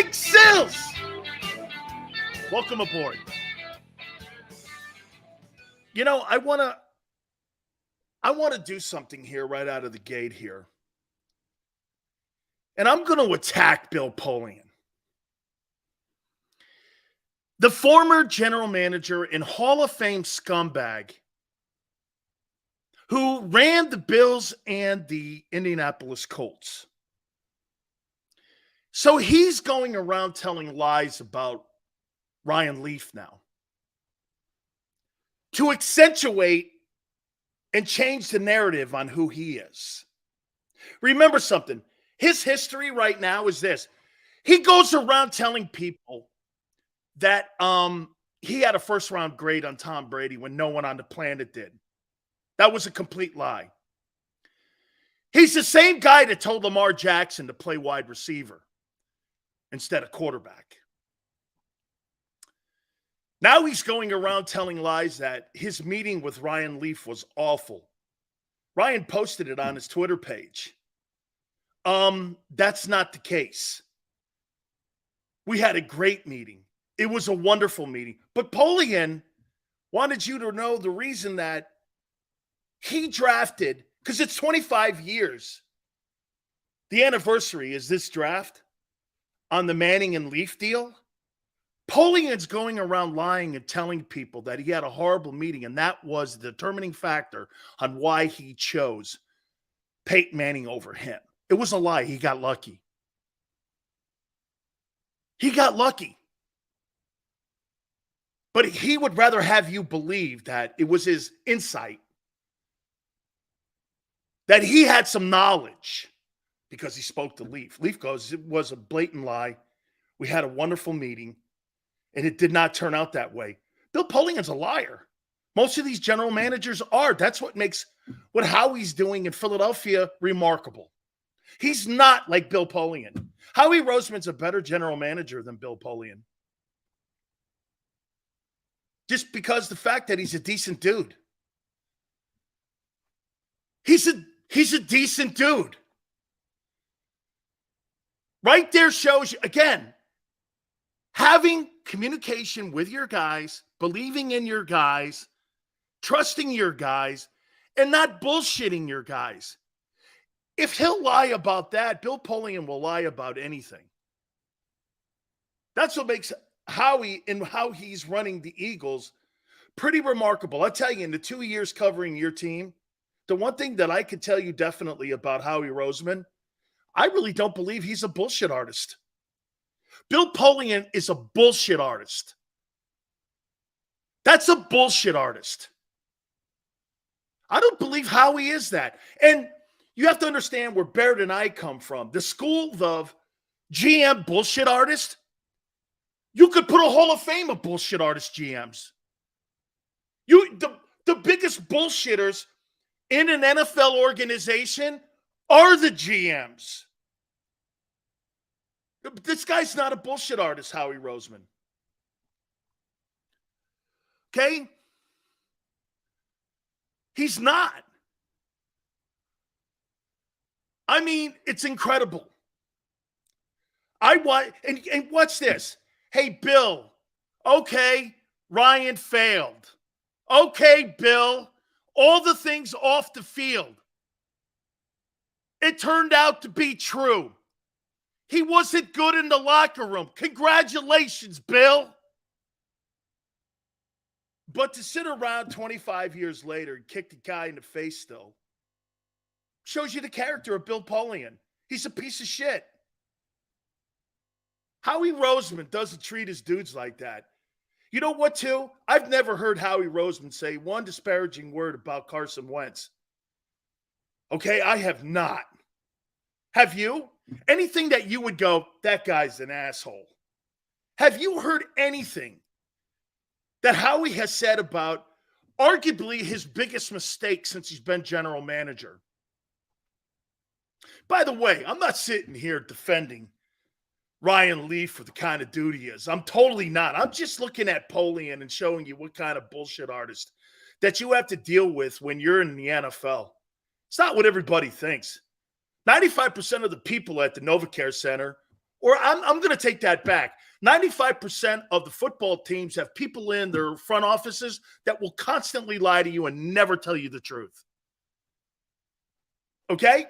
Mike Silz. Welcome aboard. You know, I want to do something here right out of the gate here. And I'm going to attack Bill Polian. The former general manager and Hall of Fame scumbag who ran the Bills and the Indianapolis Colts. So he's going around telling lies about Ryan Leaf now to accentuate and change the narrative on who he is. Remember something. His history right now is this. He goes around telling people that he had a first-round grade on Tom Brady when no one on the planet did. That was a complete lie. He's the same guy that told Lamar Jackson to play wide receiver instead of quarterback. Now he's going around telling lies that his meeting with Ryan Leaf was awful. Ryan posted it on his Twitter page. That's not the case. We had a great meeting. It was a wonderful meeting. But Polian wanted you to know the reason that he drafted, because it's 25 years. The anniversary is this draft on the Manning and Leaf deal. Polian's going around lying and telling people that he had a horrible meeting, and that was the determining factor on why he chose Peyton Manning over him. It was a lie. He got lucky. He got lucky. But he would rather have you believe that it was his insight, that he had some knowledge because he spoke to Leaf. Leaf goes, it was a blatant lie. We had a wonderful meeting, and it did not turn out that way. Bill Polian's a liar. Most of these general managers are. That's what makes what Howie's doing in Philadelphia remarkable. He's not like Bill Polian. Howie Roseman's a better general manager than Bill Polian. Just because the fact that he's a decent dude. He's a decent dude. Right there shows you, again, having communication with your guys, believing in your guys, trusting your guys, and not bullshitting your guys. If he'll lie about that, Bill Polian will lie about anything. That's what makes Howie and how he's running the Eagles pretty remarkable. I'll tell you, in the 2 years covering your team, the one thing that I could tell you definitely about Howie Roseman, I really don't believe he's a bullshit artist. Bill Polian is a bullshit artist. That's a bullshit artist. I don't believe Howie is that. And you have to understand where Barrett and I come from. The school of GM bullshit artist, you could put a Hall of Fame of bullshit artist GMs. The biggest bullshitters in an NFL organization are the GMs. This guy's not a bullshit artist, Howie Roseman. Okay? He's not. I mean, it's incredible. And watch this. Hey, Bill. Okay, Ryan failed. Okay, Bill. All the things off the field. It turned out to be true. He wasn't good in the locker room. Congratulations, Bill. But to sit around 25 years later and kick the guy in the face still shows you the character of Bill Polian. He's a piece of shit. Howie Roseman doesn't treat his dudes like that. You know what, too? I've never heard Howie Roseman say one disparaging word about Carson Wentz. Okay, I have not. Have you? Anything that you would go, that guy's an asshole. Have you heard anything that Howie has said about arguably his biggest mistake since he's been general manager? By the way, I'm not sitting here defending Ryan Leaf for the kind of dude he is. I'm totally not. I'm just looking at Polian and showing you what kind of bullshit artist that you have to deal with when you're in the NFL. It's not what everybody thinks. 95% of the people at the NovaCare Center Or I'm going to take that back. 95% of the football teams have people in their front offices that will constantly lie to you and never tell you the truth. Okay?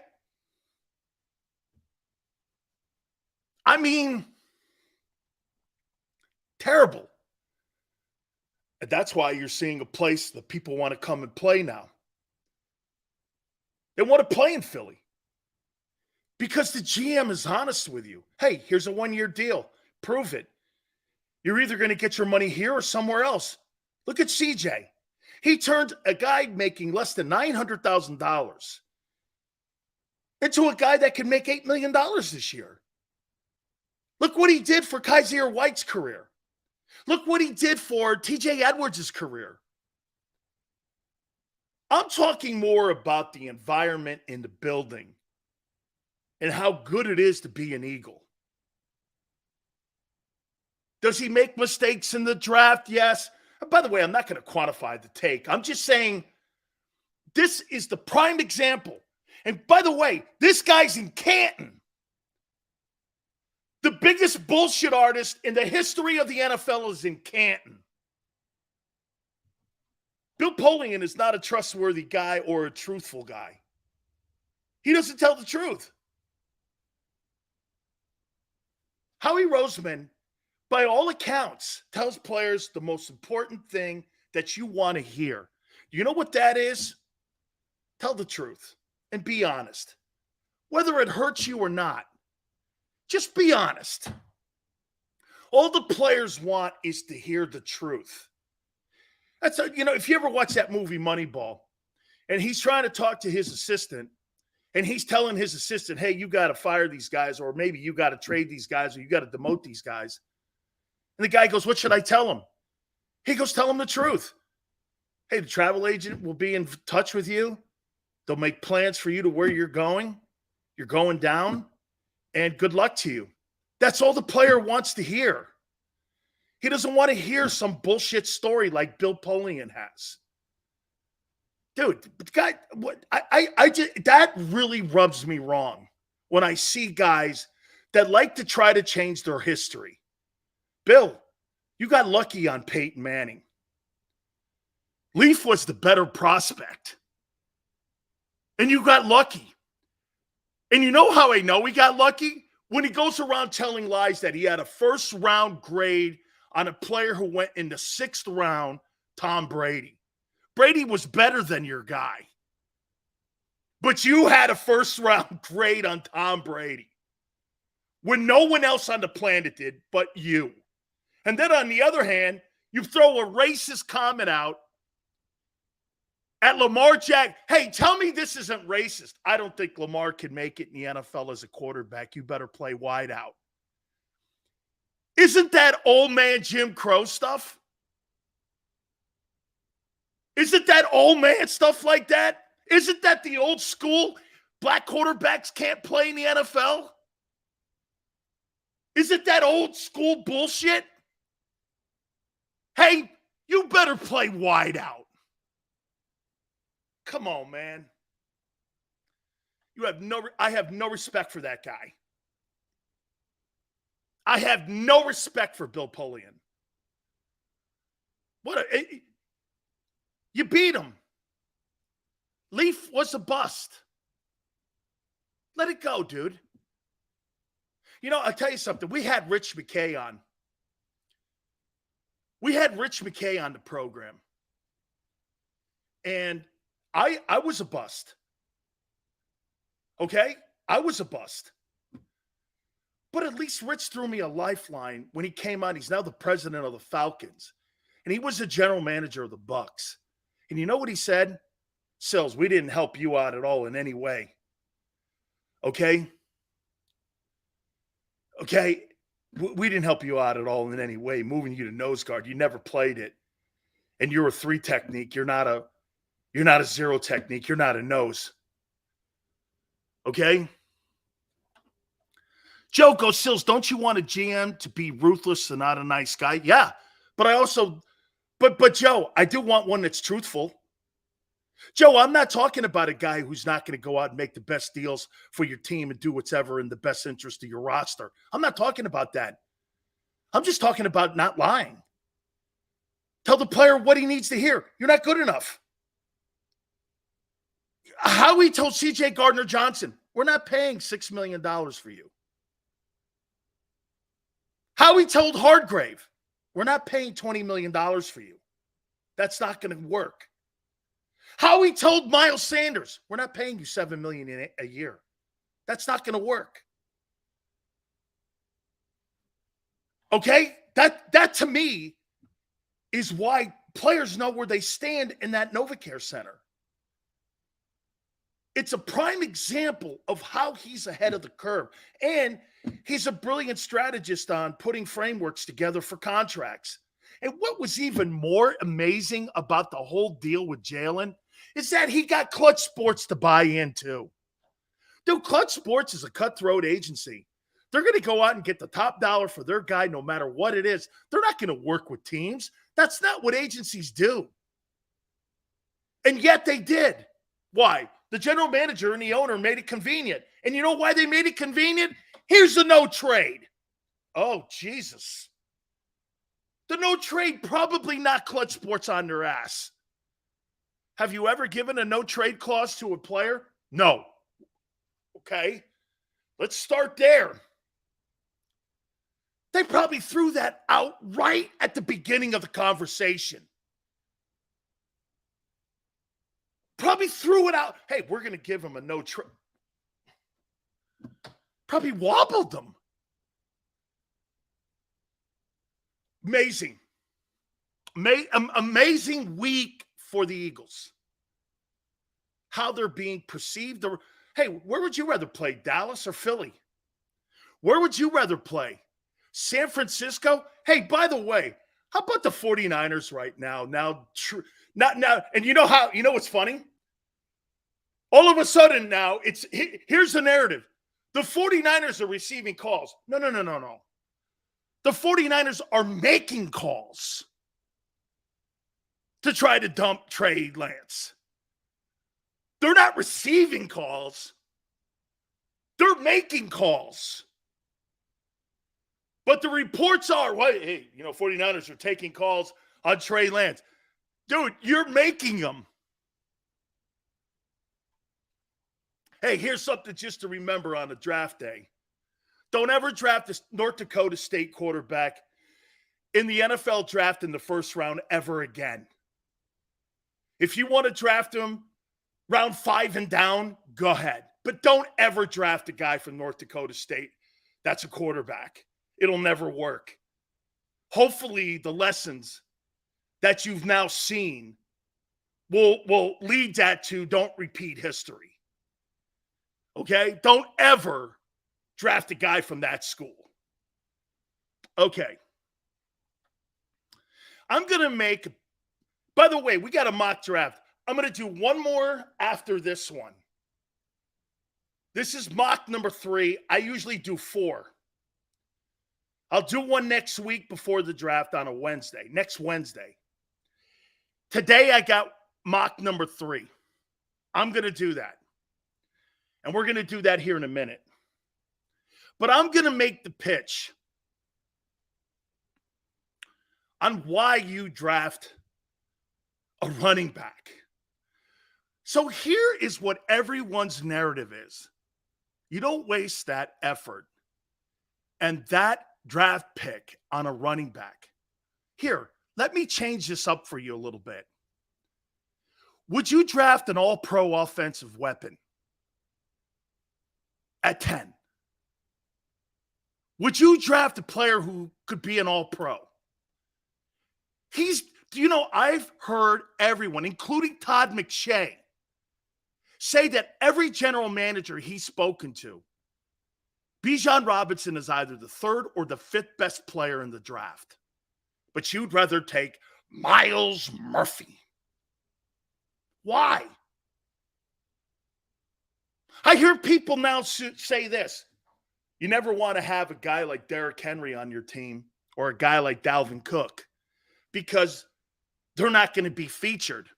I mean, terrible. And that's why you're seeing a place that people want to come and play now. They want to play in Philly because the GM is honest with you. Hey, here's a 1-year deal. Prove it. You're either going to get your money here or somewhere else. Look at CJ. He turned a guy making less than $900,000 into a guy that can make $8 million this year. Look what he did for Kaiser White's career. Look what he did for TJ Edwards' career. I'm talking more about the environment in the building and how good it is to be an Eagle. Does he make mistakes in the draft? Yes. And by the way, I'm not going to quantify the take. I'm just saying this is the prime example. And by the way, this guy's in Canton. The biggest bullshit artist in the history of the NFL is in Canton. Bill Polian is not a trustworthy guy or a truthful guy. He doesn't tell the truth. Howie Roseman, by all accounts, tells players the most important thing that you want to hear. You know what that is? Tell the truth and be honest. Whether it hurts you or not, just be honest. All the players want is to hear the truth. That's if you ever watch that movie Moneyball, and he's trying to talk to his assistant, and he's telling his assistant, hey, you got to fire these guys, or maybe you got to trade these guys, or you got to demote these guys. And the guy goes, what should I tell him? He goes, tell him the truth. Hey, the travel agent will be in touch with you. They'll make plans for you to where you're going. You're going down. And good luck to you. That's all the player wants to hear. He doesn't want to hear some bullshit story like Bill Polian has. Dude, guy, that really rubs me wrong when I see guys that like to try to change their history. Bill, you got lucky on Peyton Manning. Leaf was the better prospect. And you got lucky. And you know how I know he got lucky? When he goes around telling lies that he had a first-round grade on a player who went in the 6th round, Tom Brady. Brady was better than your guy. But you had a first-round grade on Tom Brady when no one else on the planet did but you. And then on the other hand, you throw a racist comment out at Lamar Jackson. Hey, tell me this isn't racist. I don't think Lamar can make it in the NFL as a quarterback. You better play wide out. Isn't that old man Jim Crow stuff? Isn't that old man stuff like that? Isn't that the old school black quarterbacks can't play in the NFL? Isn't that old school bullshit? Hey, you better play wide out. Come on, man. I have no respect for that guy. I have no respect for Bill Polian. You beat him. Leaf was a bust. Let it go, dude. I'll tell you something. We had Rich McKay on. We had Rich McKay on the program. And I was a bust. Okay? I was a bust. But at least Rich threw me a lifeline when he came on. He's now the president of the Falcons. And he was the general manager of the Bucks. And you know what he said? Silz, we didn't help you out at all in any way. Okay? Okay? We didn't help you out at all in any way, moving you to nose guard. You never played it. And you're a 3 technique. You're not a 0 technique. You're not a nose. Okay? Joe goes, Silz, don't you want a GM to be ruthless and not a nice guy? Yeah. But I also, but Joe, I do want one that's truthful. Joe, I'm not talking about a guy who's not going to go out and make the best deals for your team and do whatever in the best interest of your roster. I'm not talking about that. I'm just talking about not lying. Tell the player what he needs to hear. You're not good enough. Howie told C.J. Gardner-Johnson, we're not paying $6 million for you. Howie told Hargrave, we're not paying $20 million for you. That's not going to work. Howie told Miles Sanders, we're not paying you $7 million a year. That's not going to work. Okay? That to me is why players know where they stand in that NovaCare Center. It's a prime example of how he's ahead of the curve. And he's a brilliant strategist on putting frameworks together for contracts. And what was even more amazing about the whole deal with Jalen is that he got Clutch Sports to buy in too. Dude, Clutch Sports is a cutthroat agency. They're going to go out and get the top dollar for their guy no matter what it is. They're not going to work with teams. That's not what agencies do. And yet they did. Why? The general manager and the owner made it convenient. And you know why they made it convenient? Here's the no trade. Oh, Jesus. The no trade probably knocked Clutch Sports on their ass. Have you ever given a no trade clause to a player? No. Okay. Let's start there. They probably threw that out right at the beginning of the conversation. Probably threw it out. Hey, we're going to give him a no trade. Probably wobbled them. Amazing. Amazing week for the Eagles. How they're being perceived. Hey, where would you rather play, Dallas or Philly? Where would you rather play? San Francisco? Hey, by the way, how about the 49ers right now? Not now. And you know what's funny? All of a sudden now, here's the narrative. The 49ers are receiving calls. No. The 49ers are making calls to try to dump Trey Lance. They're not receiving calls. They're making calls. But the reports are, well, hey, 49ers are taking calls on Trey Lance. Dude, you're making them. Hey, here's something just to remember on a draft day. Don't ever draft a North Dakota State quarterback in the NFL draft in the first round ever again. If you want to draft him round 5 and down, go ahead. But don't ever draft a guy from North Dakota State that's a quarterback. It'll never work. Hopefully, the lessons that you've now seen will lead that to don't repeat history. Okay? Don't ever draft a guy from that school. Okay. I'm going to make, by the way, we got a mock draft. I'm going to do one more after this one. This is mock number 3. I usually do 4. I'll do one next week before the draft on a Wednesday, next Wednesday. Today I got mock number 3. I'm going to do that. And we're going to do that here in a minute. But I'm going to make the pitch on why you draft a running back. So here is what everyone's narrative is. You don't waste that effort and that draft pick on a running back. Here, let me change this up for you a little bit. Would you draft an all-pro offensive weapon at 10? Would you draft a player who could be an all-pro? I've heard everyone, including Todd McShay, say that every general manager he's spoken to, Bijan Robinson is either the 3rd or the 5th best player in the draft. But you'd rather take Myles Murphy. Why? I hear people now say this. You never want to have a guy like Derrick Henry on your team or a guy like Dalvin Cook because they're not going to be featured.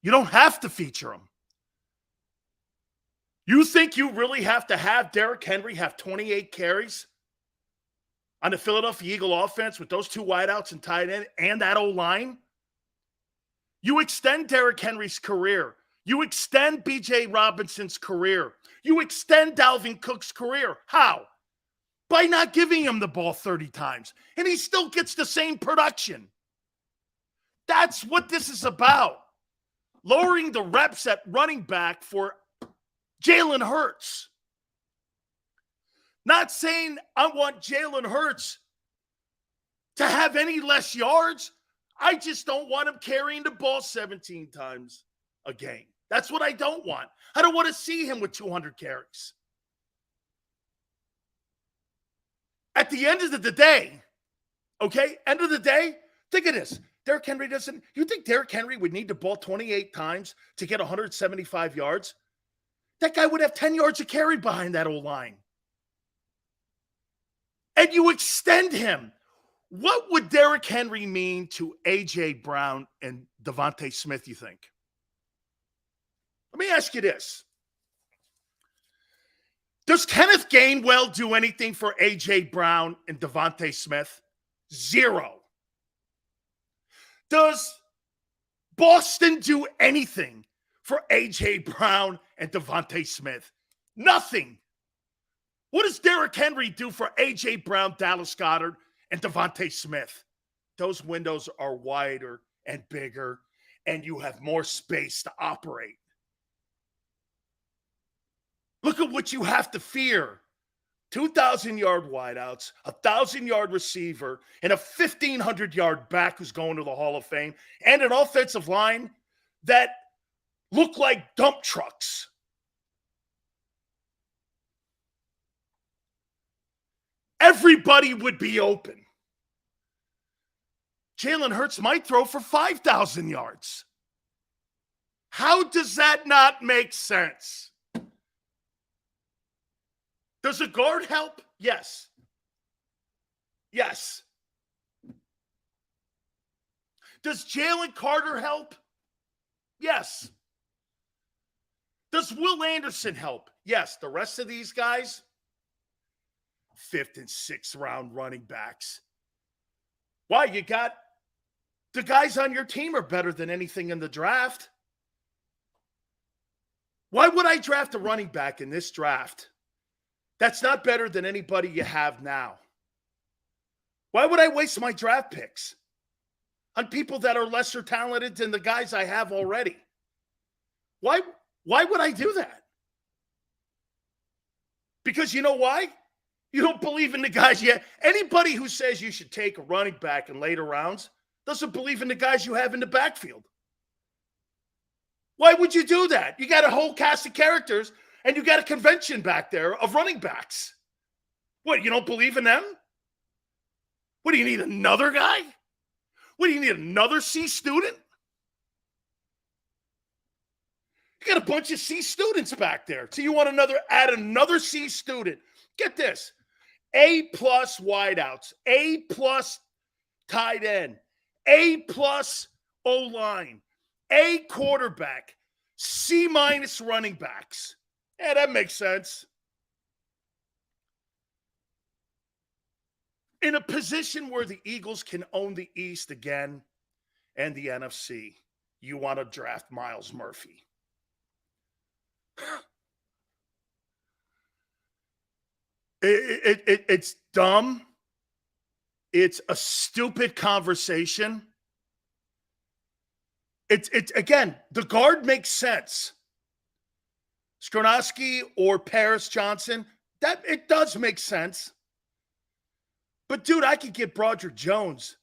You don't have to feature him. You think you really have to have Derrick Henry have 28 carries on the Philadelphia Eagle offense with those two wideouts and tight end and that O-line? You extend Derrick Henry's career. You extend B.J. Robinson's career. You extend Dalvin Cook's career. How? By not giving him the ball 30 times. And he still gets the same production. That's what this is about. Lowering the reps at running back for Jalen Hurts. Not saying I want Jalen Hurts to have any less yards. I just don't want him carrying the ball 17 times a game. That's what I don't want. I don't want to see him with 200 carries. At the end of the day, okay, end of the day, think of this. Derrick Henry doesn't, you think Derrick Henry would need the ball 28 times to get 175 yards? That guy would have 10 yards of carry behind that O-line. And you extend him. What would Derrick Henry mean to A.J. Brown and Devontae Smith, you think? Let me ask you this. Does Kenneth Gainwell do anything for A.J. Brown and Devontae Smith? Zero. Does Boston do anything for A.J. Brown and Devontae Smith? Nothing. What does Derrick Henry do for A.J. Brown, Dallas Goedert, and Devontae Smith? Those windows are wider and bigger, and you have more space to operate. Look at what you have to fear. 2,000-yard wideouts, a 1,000-yard receiver, and a 1,500-yard back who's going to the Hall of Fame, and an offensive line that look like dump trucks. Everybody would be open. Jalen Hurts might throw for 5,000 yards. How does that not make sense? Does a guard help? Yes. Yes. Does Jalen Carter help? Yes. Does Will Anderson help? Yes. The rest of these guys, 5th and 6th round running backs. Why? You got the guys on your team are better than anything in the draft. Why would I draft a running back in this draft that's not better than anybody you have now? Why would I waste my draft picks on people that are lesser talented than the guys I have already? Why would I do that? Because you know why? You don't believe in the guys yet. Anybody who says you should take a running back in later rounds doesn't believe in the guys you have in the backfield. Why would you do that? You got a whole cast of characters and you got a convention back there of running backs. What, you don't believe in them? What, do you need another guy? What, do you need another C student? You got a bunch of C students back there. So you want add another C student. Get this. A+ wideouts, A+ tight end, A+ O-line, A quarterback, C- running backs. Yeah, that makes sense. In a position where the Eagles can own the East again and the NFC, you want to draft Myles Murphy. It's dumb. It's a stupid conversation. It's again, the guard makes sense. Skornowski or Paris Johnson, that it does make sense. But dude, I could get Broderick Jones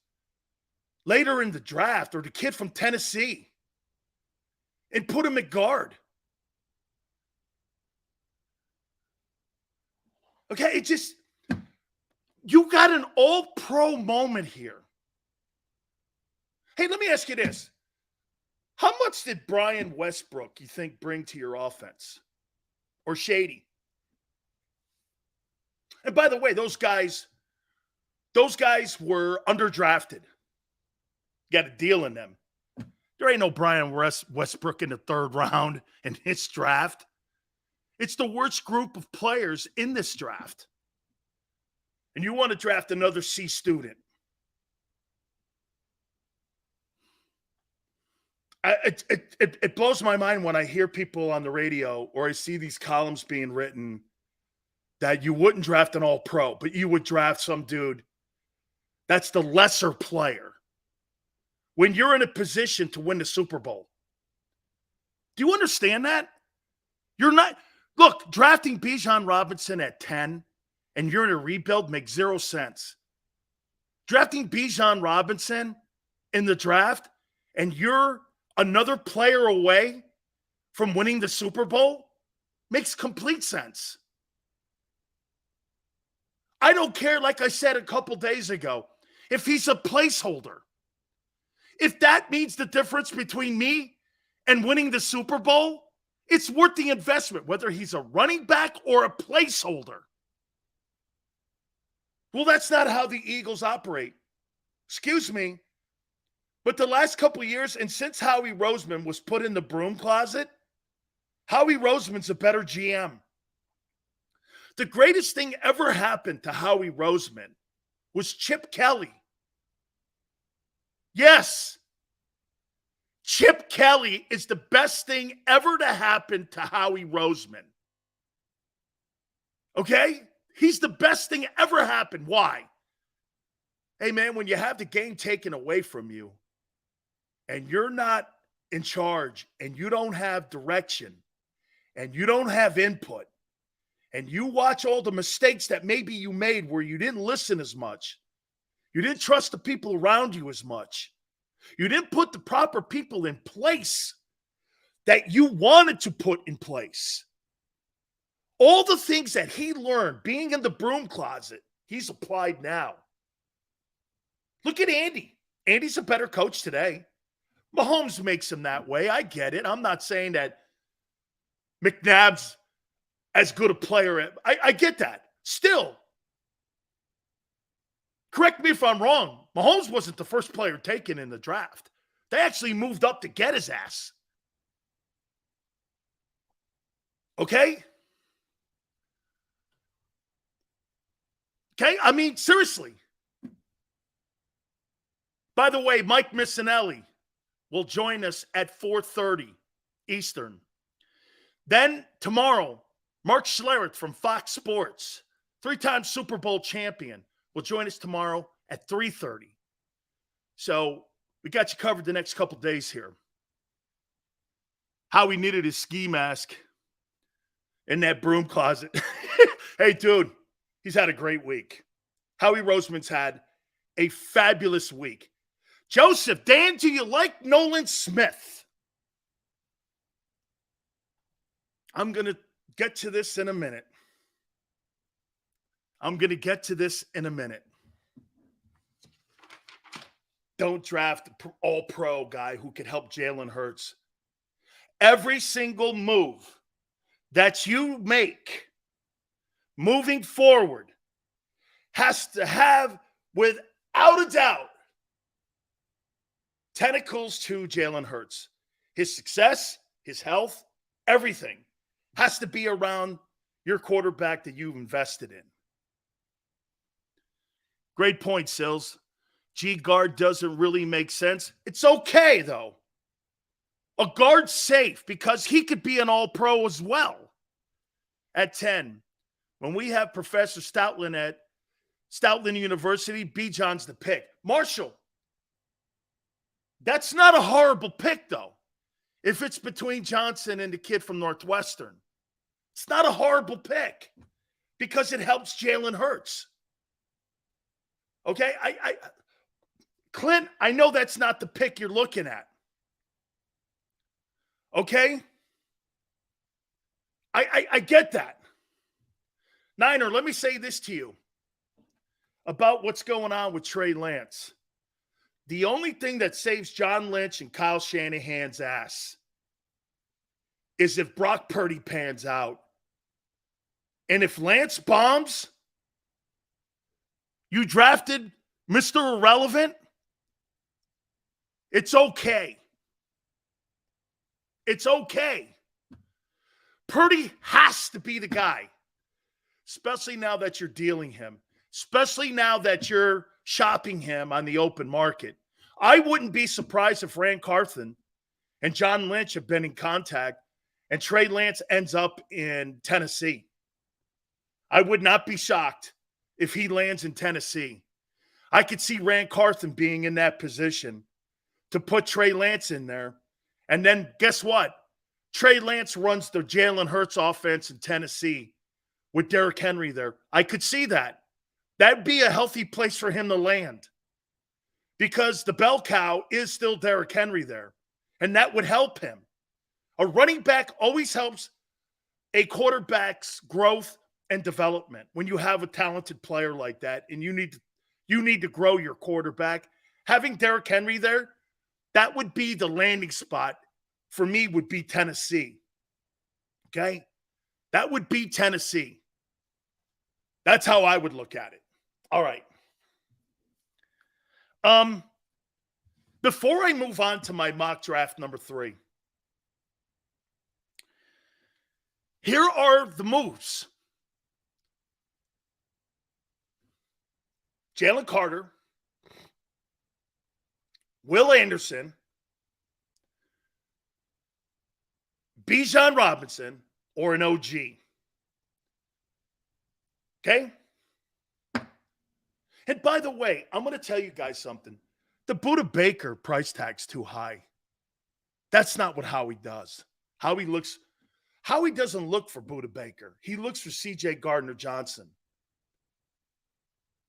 later in the draft, or the kid from Tennessee, and put him at guard. Okay, it just, you got an all-pro moment here. Hey, let me ask you this. How much did Brian Westbrook, you think, bring to your offense? Or Shady? And by the way, those guys were underdrafted. You got a deal in them. There ain't no Brian Westbrook in the third round in this draft. It's the worst group of players in this draft. And you want to draft another C student. It blows my mind when I hear people on the radio or I see these columns being written that you wouldn't draft an all-pro, but you would draft some dude that's the lesser player when you're in a position to win the Super Bowl. Do you understand that? You're not – look, drafting Bijan Robinson at 10 and you're in a rebuild makes zero sense. Drafting Bijan Robinson in the draft and you're another player away from winning the Super Bowl makes complete sense. I don't care, like I said a couple days ago, if he's a placeholder. If that means the difference between me and winning the Super Bowl, it's worth the investment, whether he's a running back or a placeholder. Well, that's not how the Eagles operate. Excuse me. But the last couple of years, and since Howie Roseman was put in the broom closet, Howie Roseman's a better GM. The greatest thing ever happened to Howie Roseman was Chip Kelly. Yes, Chip Kelly is the best thing ever to happen to Howie Roseman. Okay? He's the best thing ever happened. Why? Hey, man, when you have the game taken away from you and you're not in charge and you don't have direction and you don't have input, and you watch all the mistakes that maybe you made where you didn't listen as much, you didn't trust the people around you as much, you didn't put the proper people in place that you wanted to put in place. All the things that he learned being in the broom closet, he's applied now. Look at Andy. Andy's a better coach today. Mahomes makes him that way. I get it. I'm not saying that McNabb's as good a player. I get that. Still, correct me if I'm wrong, Mahomes wasn't the first player taken in the draft. They actually moved up to get his ass. Okay? Okay? I mean, seriously. By the way, Mike Missinelli will join us at 4:30 Eastern. Then tomorrow, Mark Schlereth from Fox Sports, three-time Super Bowl champion, will join us tomorrow at 3:30. So we got you covered the next couple days here. How he needed his ski mask in that broom closet. Hey, dude, he's had a great week. Howie Roseman's had a fabulous week. Joseph, Dan, do you like Nolan Smith? I'm going to get to this in a minute. Don't draft an all-pro guy who could help Jalen Hurts. Every single move that you make moving forward has to have, without a doubt, tentacles to Jalen Hurts. His success, his health, everything has to be around your quarterback that you've invested in. Great point, Silz. G guard doesn't really make sense. It's okay, though. A guard's safe because he could be an all-pro as well. At 10, when we have Professor Stoutland at Stoutland University, Bijan's the pick. Marshall, that's not a horrible pick, though. If it's between Johnson and the kid from Northwestern, it's not a horrible pick because it helps Jalen Hurts. Okay? Clint, I know that's not the pick you're looking at. Okay? I get that. Niner, let me say this to you about what's going on with Trey Lance. The only thing that saves John Lynch and Kyle Shanahan's ass is if Brock Purdy pans out. And if Lance bombs, you drafted Mr. Irrelevant, it's okay. It's okay. Purdy has to be the guy, especially now that you're dealing him, especially now that you're shopping him on the open market. I wouldn't be surprised if Rand Carthen and John Lynch have been in contact and Trey Lance ends up in Tennessee. I would not be shocked if he lands in Tennessee. I could see Rand Carthen being in that position to put Trey Lance in there. And then guess what? Trey Lance runs the Jalen Hurts offense in Tennessee with Derrick Henry there. I could see that. That'd be a healthy place for him to land because the bell cow is still Derrick Henry there, and that would help him. A running back always helps a quarterback's growth and development when you have a talented player like that and you need to grow your quarterback. Having Derrick Henry there, that would be the landing spot for me, would be Tennessee. Okay? That would be Tennessee. That's how I would look at it. All right. Before I move on to my mock draft number 3, here are the moves. Jalen Carter, Will Anderson, Bijan Robinson, or an OG. Okay? And by the way, I'm going to tell you guys something. The Budda Baker price tag's too high. That's not what Howie does. Howie doesn't look for Budda Baker. He looks for C.J. Gardner-Johnson.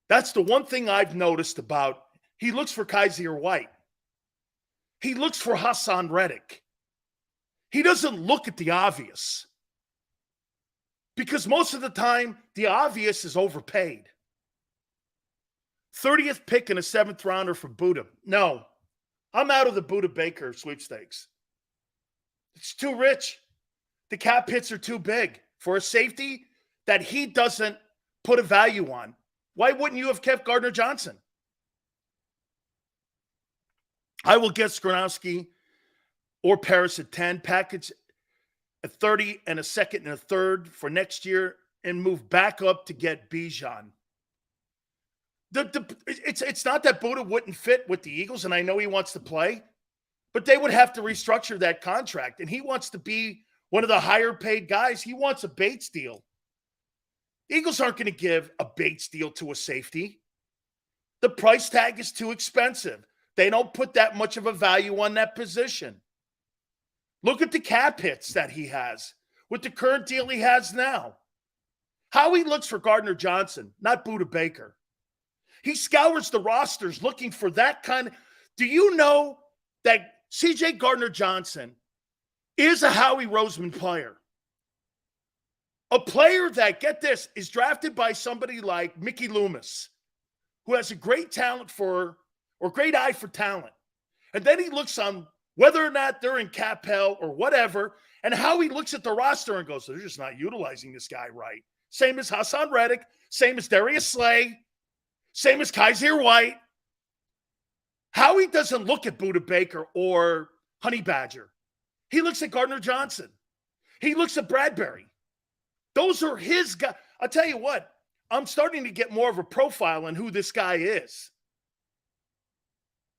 That's the one thing I've noticed about. He looks for Kaiser White. He looks for Hassan Reddick. He doesn't look at the obvious. Because most of the time, the obvious is overpaid. 30th pick and a 7th rounder for Budda. No, I'm out of the Budda Baker sweepstakes. It's too rich. The cap hits are too big for a safety that he doesn't put a value on. Why wouldn't you have kept Gardner-Johnson? I will get Skronowski or Paris at 10, package a 30 and a 2nd and a 3rd for next year, and move back up to get Bijan. It's not that Budda wouldn't fit with the Eagles, and I know he wants to play, but they would have to restructure that contract, and he wants to be one of the higher paid guys. He wants a Bates deal. Eagles aren't going to give a Bates deal to a safety. The price tag is too expensive. They don't put that much of a value on that position. Look at the cap hits that he has with the current deal he has now. How he looks for Gardner-Johnson, not Budda Baker. He scours the rosters looking for that kind of. Do you know that C.J. Gardner-Johnson is a Howie Roseman player? A player that, get this, is drafted by somebody like Mickey Loomis, who has a great great eye for talent. And then he looks on whether or not they're in cap hell or whatever, and how he looks at the roster and goes, they're just not utilizing this guy right. Same as Hassan Reddick, same as Darius Slay, same as Kaiser White. Howie doesn't look at Budda Baker or Honey Badger. He looks at Gardner-Johnson. He looks at Bradbury. Those are his guys. I'll tell you what, I'm starting to get more of a profile on who this guy is.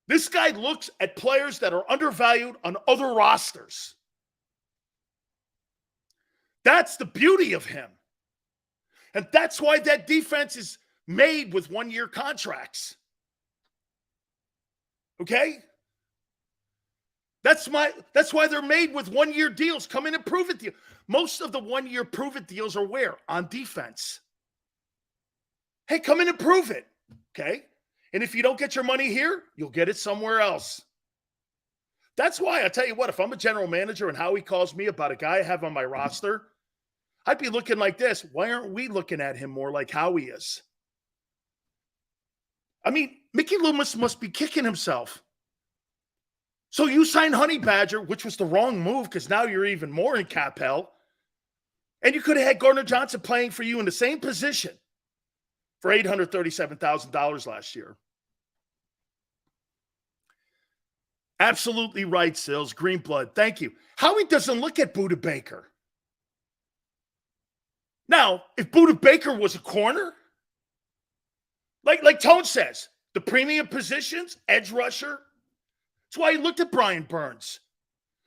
This guy looks at players that are undervalued on other rosters. That's the beauty of him. And that's why that defense is made with one-year contracts. Okay? That's why they're made with one-year deals. Come in and prove it deal. Most of the one-year prove-it deals are where? On defense. Hey, come in and prove it. Okay? And if you don't get your money here, you'll get it somewhere else. That's why I tell you what, if I'm a general manager and Howie calls me about a guy I have on my roster, I'd be looking like this. Why aren't we looking at him more like Howie is? I mean, Mickey Loomis must be kicking himself. So you signed Honey Badger, which was the wrong move because now you're even more in cap hell. And you could have had Gardner-Johnson playing for you in the same position for $837,000 last year. Absolutely right, Silz. Green blood. Thank you. Howie doesn't look at Buda Baker. Now, if Buda Baker was a corner, like Tone says, the premium positions, edge rusher. That's why he looked at Brian Burns.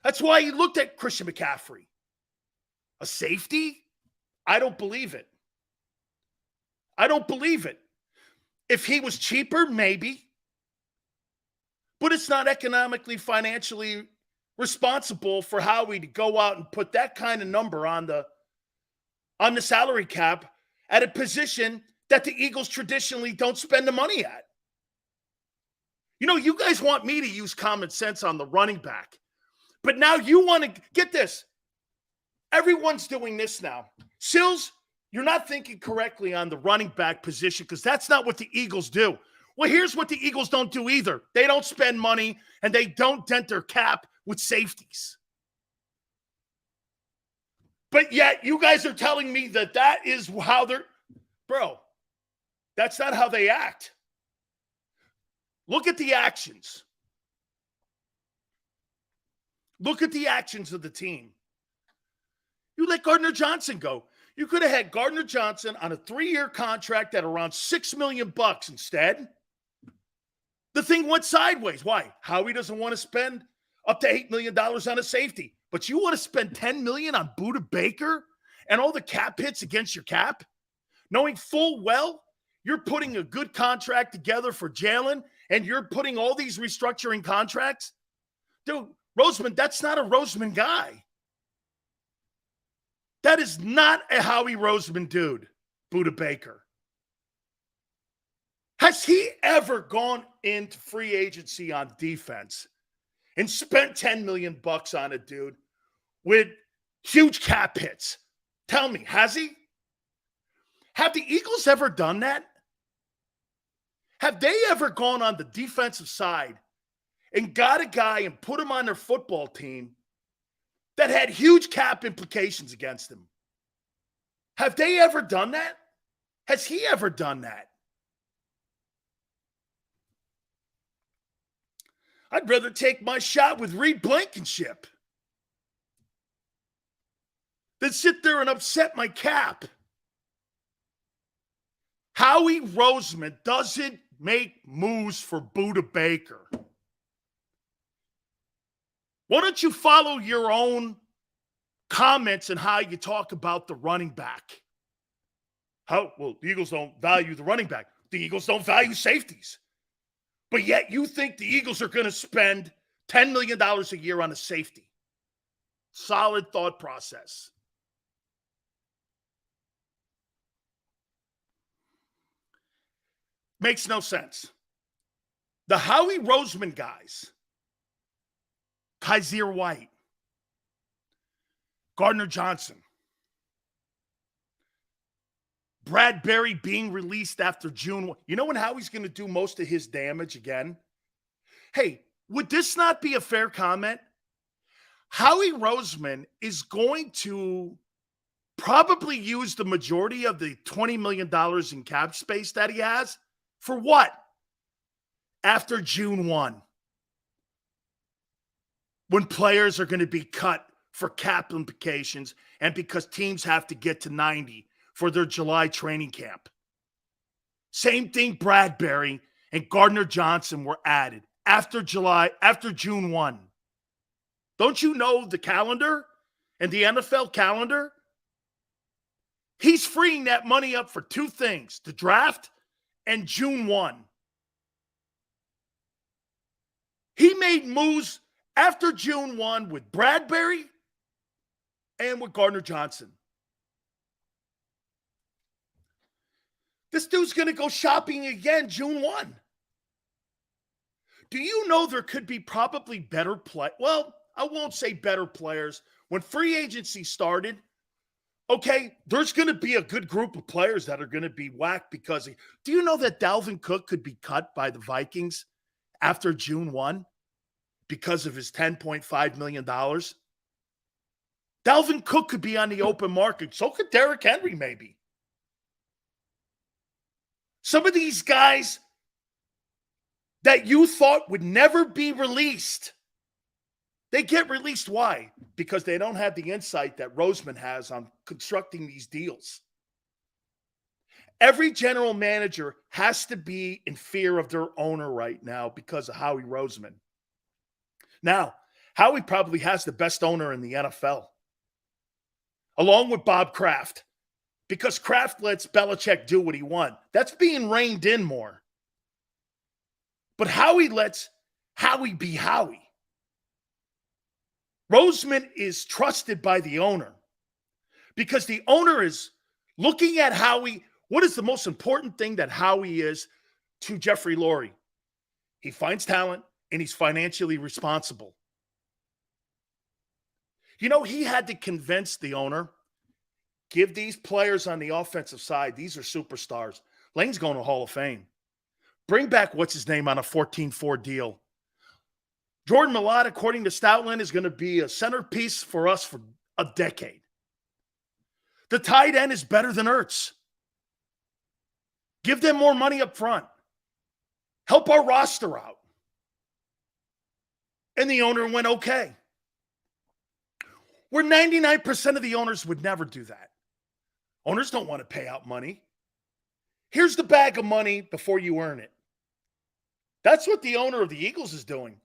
That's why he looked at Christian McCaffrey. A safety? I don't believe it. I don't believe it. If he was cheaper, maybe. But it's not economically, financially responsible for Howie to go out and put that kind of number on the salary cap at a position that the Eagles traditionally don't spend the money at. You know, you guys want me to use common sense on the running back. But now you want to get this. Everyone's doing this now. Silz, you're not thinking correctly on the running back position because that's not what the Eagles do. Well, here's what the Eagles don't do either. They don't spend money and they don't dent their cap with safeties. But yet you guys are telling me that that is how they're... Bro, that's not how they act. Look at the actions. Look at the actions of the team. You let Gardner Johnson go. You could have had Gardner Johnson on a 3-year contract at around $6 million instead. The thing went sideways. Why? Howie doesn't want to spend up to $8 million on a safety. But you want to spend $10 million on Buda Baker and all the cap hits against your cap, knowing full well you're putting a good contract together for Jalen and you're putting all these restructuring contracts? Dude, Roseman, that's not a Roseman guy. That is not a Howie Roseman dude, Buda Baker. Has he ever gone into free agency on defense and spent $10 million on a dude with huge cap hits? Tell me, has he? Have the Eagles ever done that? Have they ever gone on the defensive side and got a guy and put him on their football team that had huge cap implications against him? Have they ever done that? Has he ever done that? I'd rather take my shot with Reed Blankenship than sit there and upset my cap. Howie Roseman doesn't make moves for Buda Baker. Why don't you follow your own comments and how you talk about the running back? The Eagles don't value the running back. The Eagles don't value safeties. But yet you think the Eagles are going to spend $10 million a year on a safety. Solid thought process. Makes no sense. The Howie Roseman guys, Kaiser White, Gardner Johnson, Bradbury being released after June. You know when Howie's going to do most of his damage again? Hey, would this not be a fair comment? Howie Roseman is going to probably use the majority of the $20 million in cap space that he has. For what? After June 1. When players are going to be cut for cap implications and because teams have to get to 90 for their July training camp. Same thing, Bradbury and Gardner Johnson were added after June 1. Don't you know the calendar and the NFL calendar? He's freeing that money up for two things, the draft and June 1. He made moves after June 1 with Bradbury and with Gardner Johnson. This dude's going to go shopping again June 1. Do you know there could be probably better play? Well, I won't say better players. When free agency started, okay, there's going to be a good group of players that are going to be whacked because do you know that Dalvin Cook could be cut by the Vikings after June 1 because of his $10.5 million? Dalvin Cook could be on the open market. So could Derrick Henry maybe. Some of these guys that you thought would never be released They get released. Why? Because they don't have the insight that Roseman has on constructing these deals. Every general manager has to be in fear of their owner right now because of Howie Roseman. Now, Howie probably has the best owner in the NFL, along with Bob Kraft, because Kraft lets Belichick do what he wants. That's being reined in more. But Howie lets Howie be Howie. Roseman is trusted by the owner because the owner is looking at Howie. What is the most important thing that Howie is to Jeffrey Lurie? He finds talent and he's financially responsible. You know, he had to convince the owner, give these players on the offensive side, these are superstars. Lane's going to Hall of Fame. Bring back what's-his-name on a 14-4 deal. Jordan Mailata, according to Stoutland, is going to be a centerpiece for us for a decade. The tight end is better than Ertz. Give them more money up front. Help our roster out. And the owner went, okay. Where 99% of the owners would never do that. Owners don't want to pay out money. Here's the bag of money before you earn it. That's what the owner of the Eagles is doing.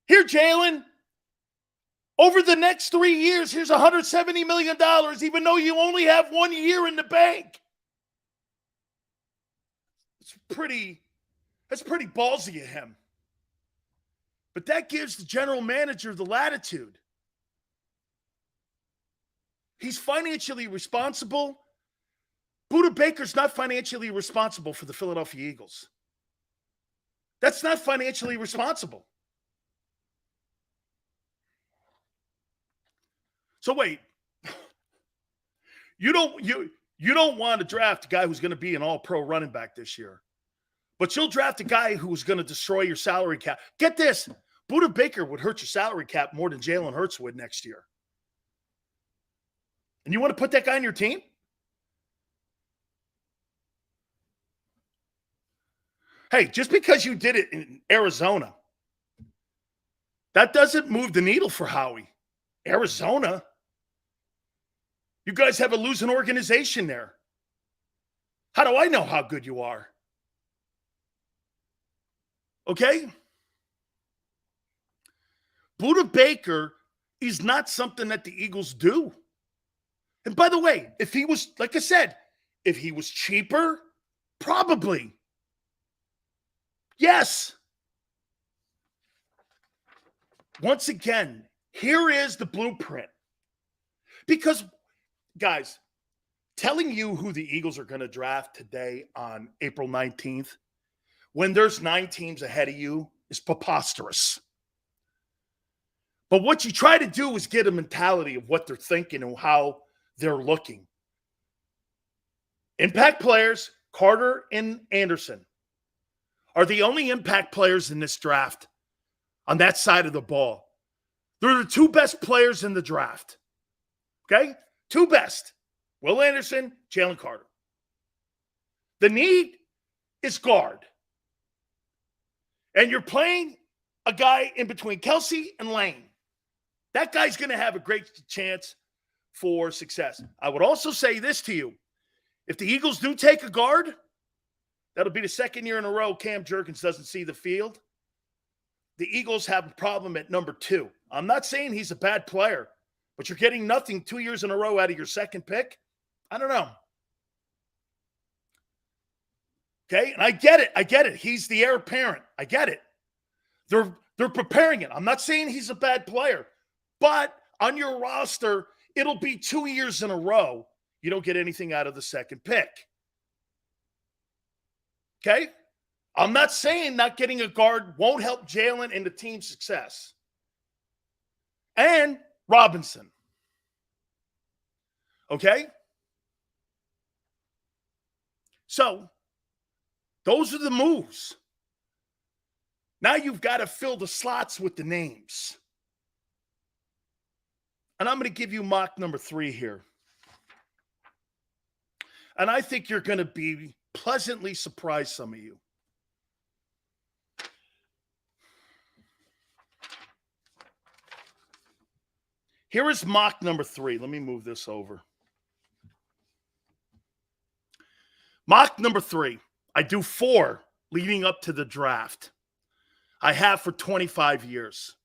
Here, Jalen, over the next 3 years, here's $170 million, even though you only have 1 year in the bank. That's pretty ballsy of him. But that gives the general manager the latitude. He's financially responsible. Buda Baker's not financially responsible for the Philadelphia Eagles. That's not financially responsible. So wait, you don't want to draft a guy who's going to be an all-pro running back this year, but you'll draft a guy who's going to destroy your salary cap. Get this, Buda Baker would hurt your salary cap more than Jalen Hurts would next year. And you want to put that guy on your team? Hey, just because you did it in Arizona, that doesn't move the needle for Howie. Arizona? You guys have a losing organization there. How do I know how good you are? Okay? Buda Baker is not something that the Eagles do. And by the way, if he was, like I said, if he was cheaper, probably. Yes. Once again, here is the blueprint. Because, guys, telling you who the Eagles are going to draft today on April 19th, when there's 9 teams ahead of you, is preposterous. But what you try to do is get a mentality of what they're thinking and how they're looking. Impact players, Carter and Anderson, are the only impact players in this draft on that side of the ball. They're the 2 best players in the draft. Okay? 2 best. Will Anderson, Jalen Carter. The need is guard. And you're playing a guy in between Kelsey and Lane. That guy's going to have a great chance for success. I would also say this to you. If the Eagles do take a guard, that'll be the 2nd year in a row Cam Jerkins doesn't see the field. The Eagles have a problem at number 2. I'm not saying he's a bad player, but you're getting nothing 2 years in a row out of your 2nd pick. I don't know. Okay, and I get it. He's the heir apparent. I get it. They're preparing it. I'm not saying he's a bad player, but on your roster, it'll be 2 years in a row you don't get anything out of the 2nd pick. Okay? I'm not saying not getting a guard won't help Jalen and the team's success. And Robinson. Okay? So, those are the moves. Now you've got to fill the slots with the names. And I'm going to give you mock number 3 here. And I think you're going to be pleasantly surprised, some of you. Here is mock number 3. Let me move this over. Mock number 3. I do 4 leading up to the draft. I have for 25 years.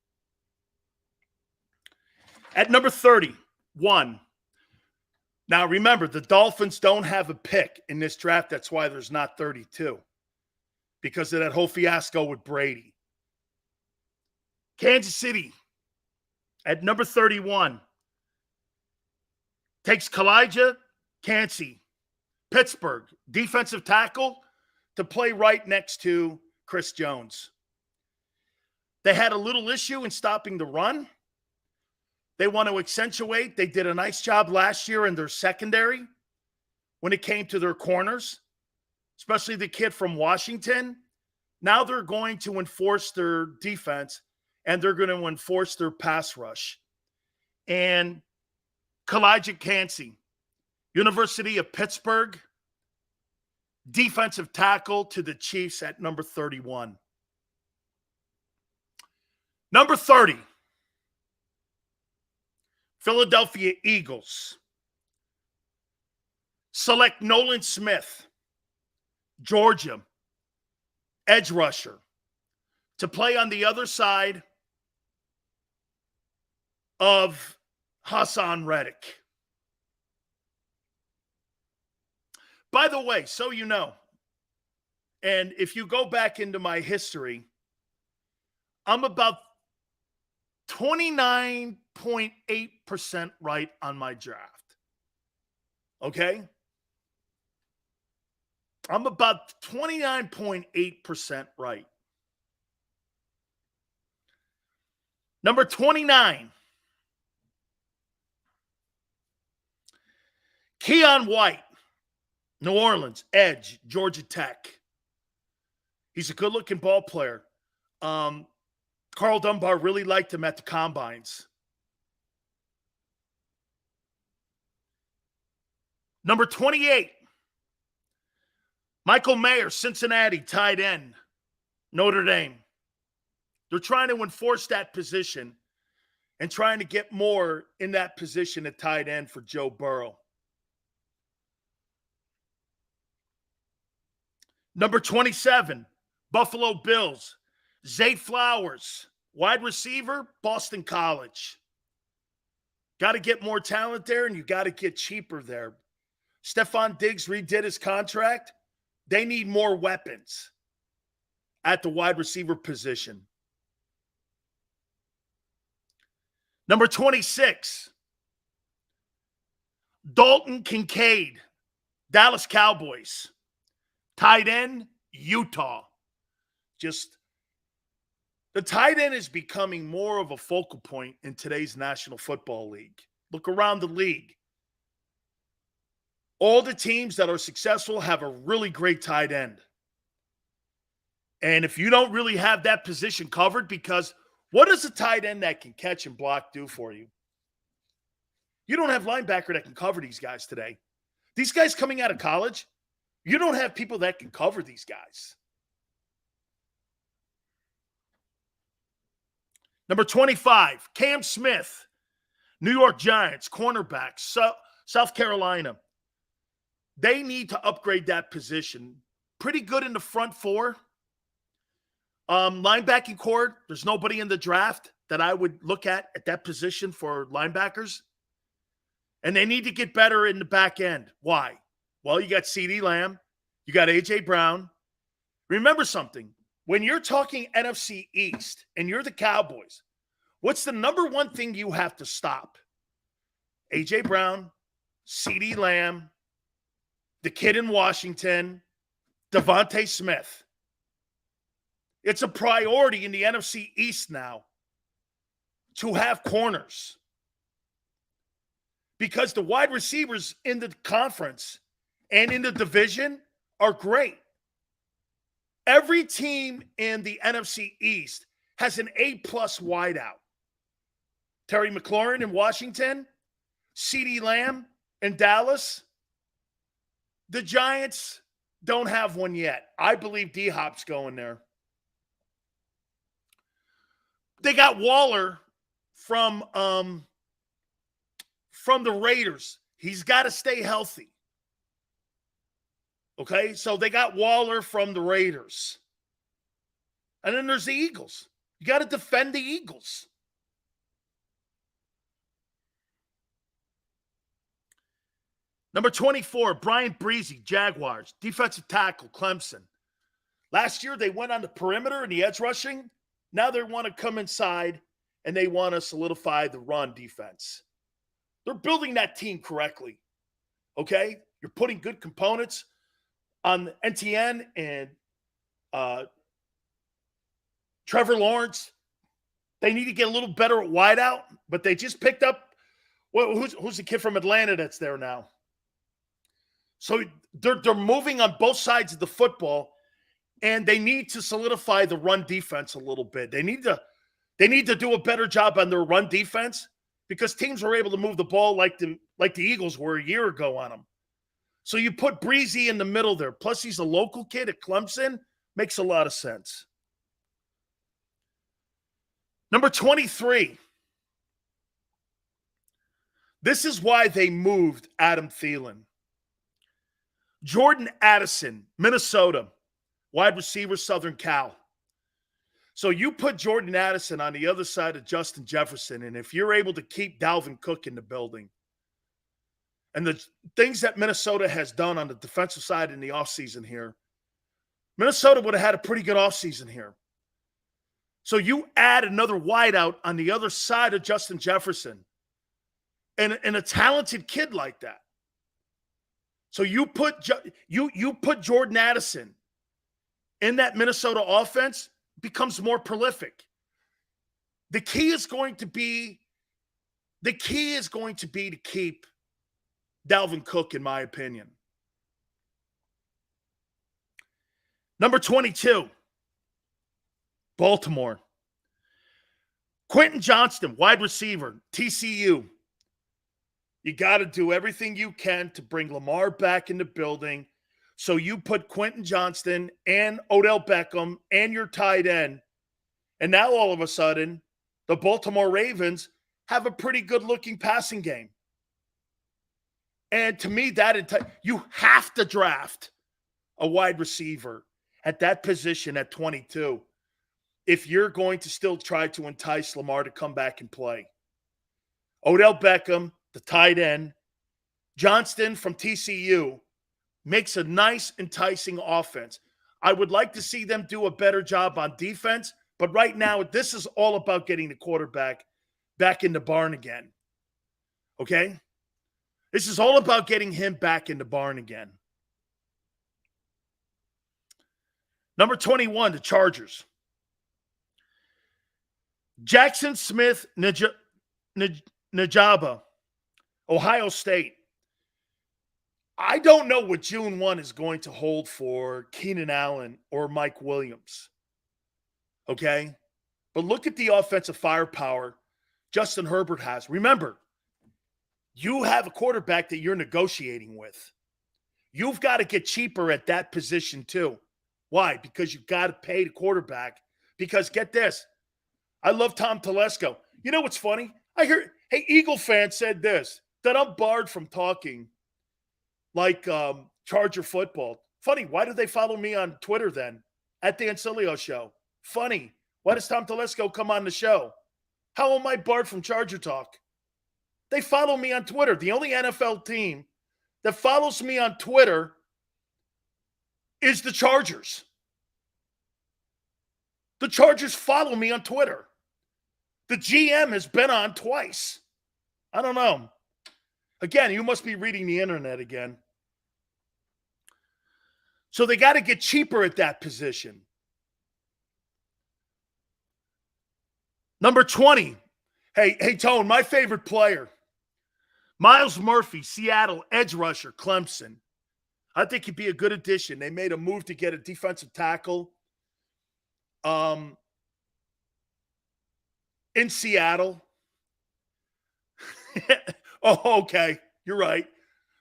At number 31. Now remember, the Dolphins don't have a pick in this draft. That's why there's not 32. Because of that whole fiasco with Brady. Kansas City at number 31 takes Kalijah Kancey, Pittsburgh, defensive tackle, to play right next to Chris Jones. They had a little issue in stopping the run. They want to accentuate. They did a nice job last year in their secondary when it came to their corners, especially the kid from Washington. Now they're going to enforce their defense, and they're going to enforce their pass rush. And Kalijah Kancey, University of Pittsburgh, defensive tackle to the Chiefs at number 31. Number 30, Philadelphia Eagles. Select Nolan Smith, Georgia, edge rusher, to play on the other side of Hassan Reddick. By the way, so you know, and if you go back into my history, I'm about 29.8% right on my draft. Okay? I'm about 29.8% right. Number 29. Keon White, New Orleans, edge, Georgia Tech. He's a good-looking ball player. Carl Dunbar really liked him at the combines. Number 28, Michael Mayer, Cincinnati, tight end, Notre Dame. They're trying to enforce that position and trying to get more in that position at tight end for Joe Burrow. Number 27, Buffalo Bills, Zay Flowers, wide receiver, Boston College. Got to get more talent there, and you got to get cheaper there. Stephon Diggs redid his contract. They need more weapons at the wide receiver position. Number 26, Dalton Kincaid, Dallas Cowboys. Tight end, Utah. Just the tight end is becoming more of a focal point in today's National Football League. Look around the league. All the teams that are successful have a really great tight end. And if you don't really have that position covered, because what does a tight end that can catch and block do for you? You don't have linebacker that can cover these guys today. These guys coming out of college, you don't have people that can cover these guys. Number 25, Cam Smith, New York Giants, cornerback, South Carolina. They need to upgrade that position. Pretty good in the front four. Linebacking core, there's nobody in the draft that I would look at that position for linebackers. And they need to get better in the back end. Why? Well, you got CeeDee Lamb. You got A.J. Brown. Remember something. When you're talking NFC East and you're the Cowboys, what's the number one thing you have to stop? A.J. Brown, CeeDee Lamb, the kid in Washington, Devontae Smith. It's a priority in the NFC East now to have corners. Because the wide receivers in the conference and in the division are great. Every team in the NFC East has an A-plus wideout. Terry McLaurin in Washington, CeeDee Lamb in Dallas. The Giants don't have one yet. I believe D-Hop's going there. They got Waller from from the Raiders. He's got to stay healthy. Okay, so they got Waller from the Raiders. And then there's the Eagles. You got to defend the Eagles. Number 24, Brian Breezy, Jaguars, defensive tackle, Clemson. Last year, they went on the perimeter and the edge rushing. Now they want to come inside and they want to solidify the run defense. They're building that team correctly. Okay? You're putting good components on NTN and Trevor Lawrence. They need to get a little better at wideout, but they just picked up who's the kid from Atlanta that's there now? So they're moving on both sides of the football, and they need to solidify the run defense a little bit. They need to do a better job on their run defense because teams were able to move the ball like the Eagles were a year ago on them. So you put Breezy in the middle there. Plus, he's a local kid at Clemson. Makes a lot of sense. Number 23. This is why they moved Adam Thielen. Jordan Addison, Minnesota, wide receiver, Southern Cal. So you put Jordan Addison on the other side of Justin Jefferson, and if you're able to keep Dalvin Cook in the building, and the things that Minnesota has done on the defensive side in the offseason here, Minnesota would have had a pretty good offseason here. So you add another wideout on the other side of Justin Jefferson and a talented kid like that. So you put Jordan Addison in that Minnesota offense, becomes more prolific. The key is going to be to keep Dalvin Cook, in my opinion. Number 22, Baltimore. Quentin Johnston, wide receiver, TCU. You got to do everything you can to bring Lamar back in the building. So you put Quentin Johnston and Odell Beckham and your tight end. And now all of a sudden, the Baltimore Ravens have a pretty good-looking passing game. And to me, you have to draft a wide receiver at that position at 22 if you're going to still try to entice Lamar to come back and play. Odell Beckham, the tight end, Johnston from TCU makes a nice, enticing offense. I would like to see them do a better job on defense, but right now, this is all about getting the quarterback back in the barn again. Okay? This is all about getting him back in the barn again. Number 21, the Chargers. Jackson Smith Najaba, Ohio State. I don't know what June 1 is going to hold for Keenan Allen or Mike Williams. Okay? But look at the offensive firepower Justin Herbert has. Remember, you have a quarterback that you're negotiating with. You've got to get cheaper at that position too. Why? Because you've got to pay the quarterback. Because get this, I love Tom Telesco. You know what's funny? I hear, hey, Eagle fan said this, that I'm barred from talking like Charger football. Funny, why do they follow me on Twitter then? At the Sileo show. Funny, why does Tom Telesco come on the show? How am I barred from Charger talk? They follow me on Twitter. The only NFL team that follows me on Twitter is the Chargers. The Chargers follow me on Twitter. The GM has been on twice. I don't know. Again, you must be reading the internet again. So they got to get cheaper at that position. Number 20. Hey, Tone, my favorite player. Myles Murphy, Seattle, edge rusher, Clemson. I think he'd be a good addition. They made a move to get a defensive tackle in Seattle. Oh, okay. You're right.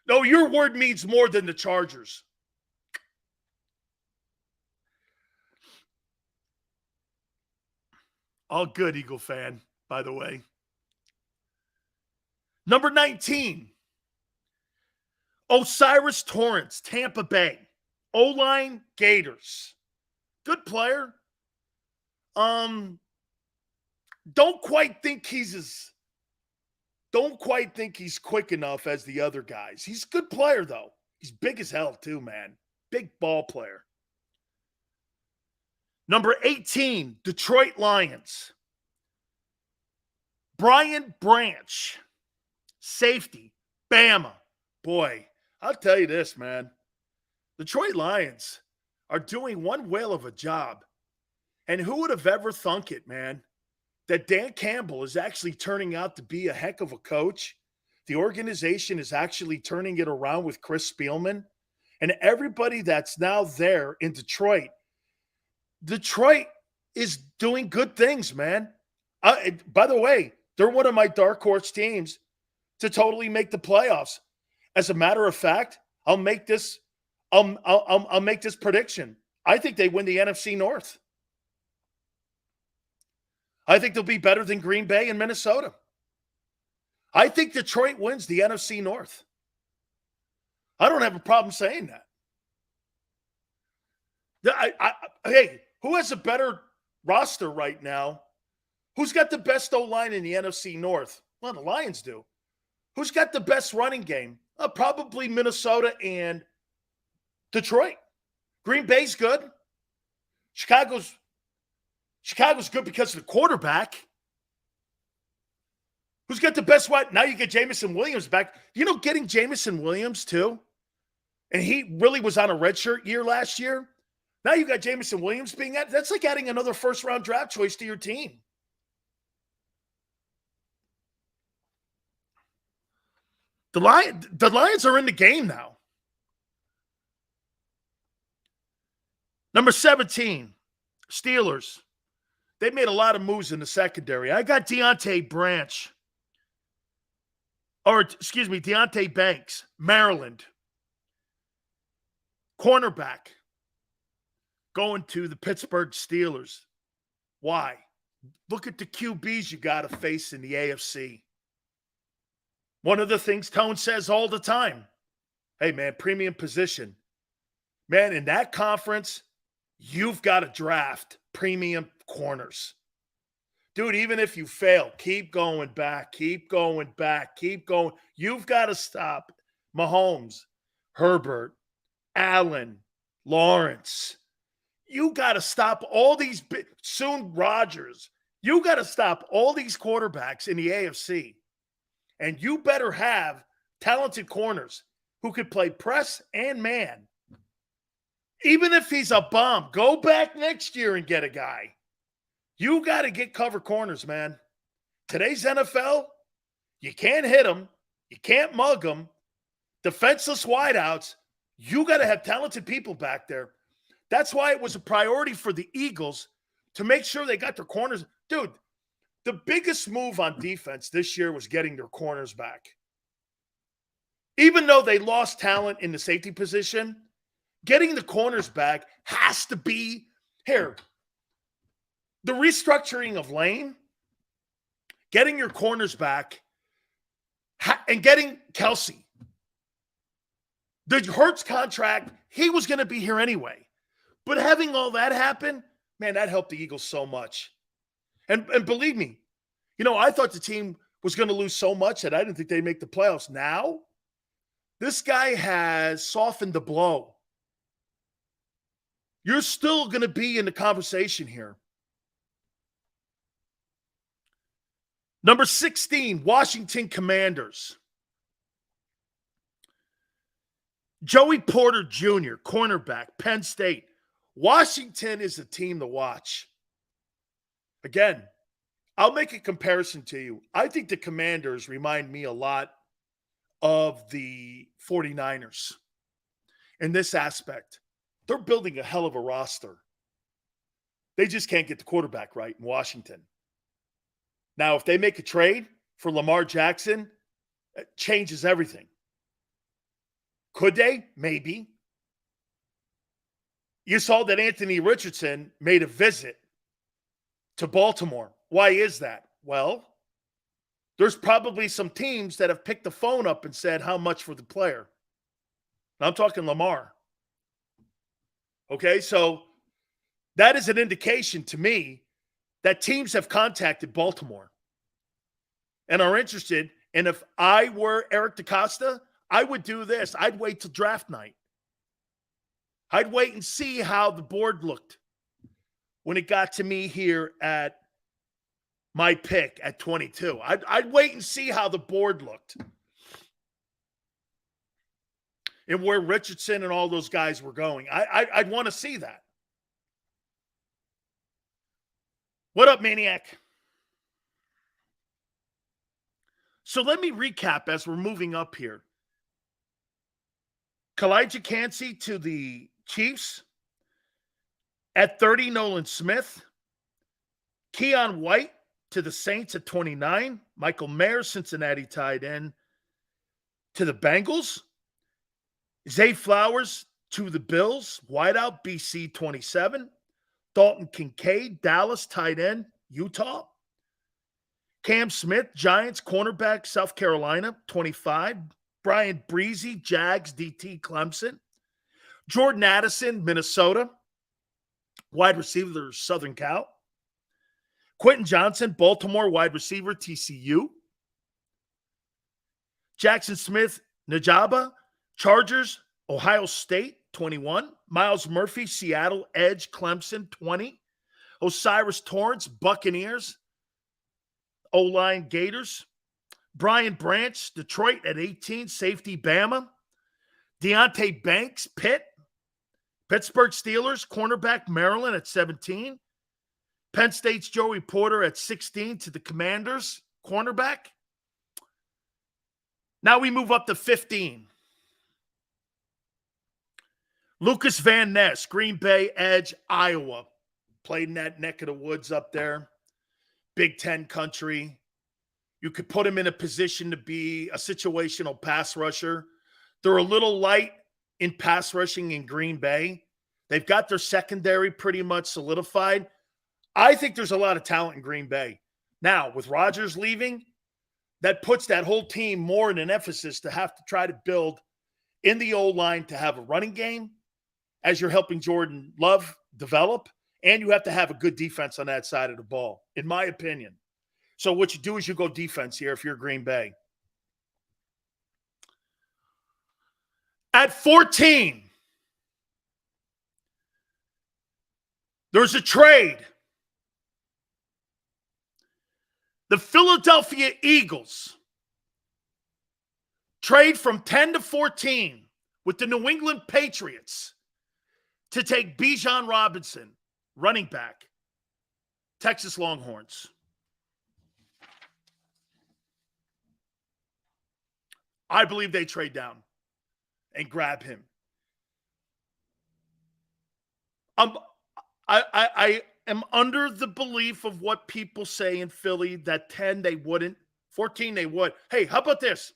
No, your word means more than the Chargers. All good, Eagle fan, by the way. Number 19, Osiris Torrance, Tampa Bay. O-line, Gators. Good player. Don't quite think he's quick enough as the other guys. He's a good player, though. He's big as hell, too, man. Big ball player. Number 18, Detroit Lions. Brian Branch, safety, Bama. Boy, I'll tell you this, man. Detroit Lions are doing one whale of a job. And who would have ever thunk it, man, that Dan Campbell is actually turning out to be a heck of a coach. The organization is actually turning it around with Chris Spielman. And everybody that's now there in Detroit is doing good things, man. By the way, they're one of my dark horse teams to totally make the playoffs. As a matter of fact, I'll make this prediction. I think they win the NFC North. I think they'll be better than Green Bay and Minnesota. I think Detroit wins the NFC North. I don't have a problem saying that. Hey, who has a better roster right now? Who's got the best O-line in the NFC North? Well, the Lions do. Who's got the best running game? Probably Minnesota and Detroit. Green Bay's good. Chicago's good because of the quarterback. Who's got the best wide? Now you get Jamison Williams back. You know, getting Jamison Williams too, and he really was on a redshirt year last year. Now you got Jamison Williams being at. That's like adding another first-round draft choice to your team. The Lions are in the game now. Number 17, Steelers. They made a lot of moves in the secondary. I got Deontay Banks, Maryland. Cornerback going to the Pittsburgh Steelers. Why? Look at the QBs you got to face in the AFC. One of the things Tone says all the time, hey, man, premium position. Man, in that conference, you've got to draft premium corners. Dude, even if you fail, keep going back. You've got to stop Mahomes, Herbert, Allen, Lawrence. You got to stop all these, soon Rodgers. You got to stop all these quarterbacks in the AFC. And you better have talented corners who could play press and man. Even if he's a bum, go back next year and get a guy. You got to get cover corners, man. Today's NFL, you can't hit them. You can't mug them. Defenseless wideouts. You got to have talented people back there. That's why it was a priority for the Eagles to make sure they got their corners. Dude, the biggest move on defense this year was getting their corners back. Even though they lost talent in the safety position, getting the corners back has to be here. The restructuring of Lane, getting your corners back, and getting Kelsey. The Hurts contract, he was going to be here anyway. But having all that happen, man, that helped the Eagles so much. And believe me, you know, I thought the team was going to lose so much that I didn't think they'd make the playoffs. Now, this guy has softened the blow. You're still going to be in the conversation here. Number 16, Washington Commanders. Joey Porter Jr., cornerback, Penn State. Washington is a team to watch. Again, I'll make a comparison to you. I think the Commanders remind me a lot of the 49ers in this aspect. They're building a hell of a roster. They just can't get the quarterback right in Washington. Now, if they make a trade for Lamar Jackson, it changes everything. Could they? Maybe. You saw that Anthony Richardson made a visit to Baltimore. Why is that? Well, there's probably some teams that have picked the phone up and said, how much for the player? And I'm talking Lamar. Okay, so that is an indication to me that teams have contacted Baltimore and are interested. And if I were Eric DeCosta, I would do this. I'd wait till draft night. I'd wait and see how the board looked when it got to me here at my pick at 22. I'd wait and see how the board looked and where Richardson and all those guys were going. I'd want to see that. What up, Maniac? So let me recap as we're moving up here. Kalijah Cansey to the Chiefs. At 30, Nolan Smith. Keon White to the Saints at 29. Michael Mayer, Cincinnati tight end, to the Bengals. Zay Flowers to the Bills. Wideout, BC 27. Dalton Kincaid, Dallas tight end, Utah. Cam Smith, Giants cornerback, South Carolina, 25. Brian Breezy, Jags, DT, Clemson. Jordan Addison, Minnesota. Wide receiver, Southern Cal. Quentin Johnson, Baltimore, wide receiver, TCU. Jackson Smith, Najaba, Chargers, Ohio State, 21. Miles Murphy, Seattle, edge, Clemson, 20. Osiris Torrance, Buccaneers, O-line, Gators. Brian Branch, Detroit at 18, safety, Bama. Deontay Banks, Pitt. Pittsburgh Steelers, cornerback, Maryland at 17. Penn State's Joey Porter at 16 to the Commanders, cornerback. Now we move up to 15. Lucas Van Ness, Green Bay edge, Iowa. Played in that neck of the woods up there. Big Ten country. You could put him in a position to be a situational pass rusher. They're a little light in pass rushing in Green Bay. They've got their secondary pretty much solidified. I think there's a lot of talent in Green Bay. Now, with Rodgers leaving, that puts that whole team more in an emphasis to have to try to build in the O-line to have a running game as you're helping Jordan Love develop, and you have to have a good defense on that side of the ball, in my opinion. So what you do is you go defense here if you're Green Bay. At 14, there's a trade. The Philadelphia Eagles trade from 10 to 14 with the New England Patriots to take Bijan Robinson, running back, Texas Longhorns. I believe they trade down and grab him. I am under the belief of what people say in Philly that 10 they wouldn't, 14 they would. Hey, how about this?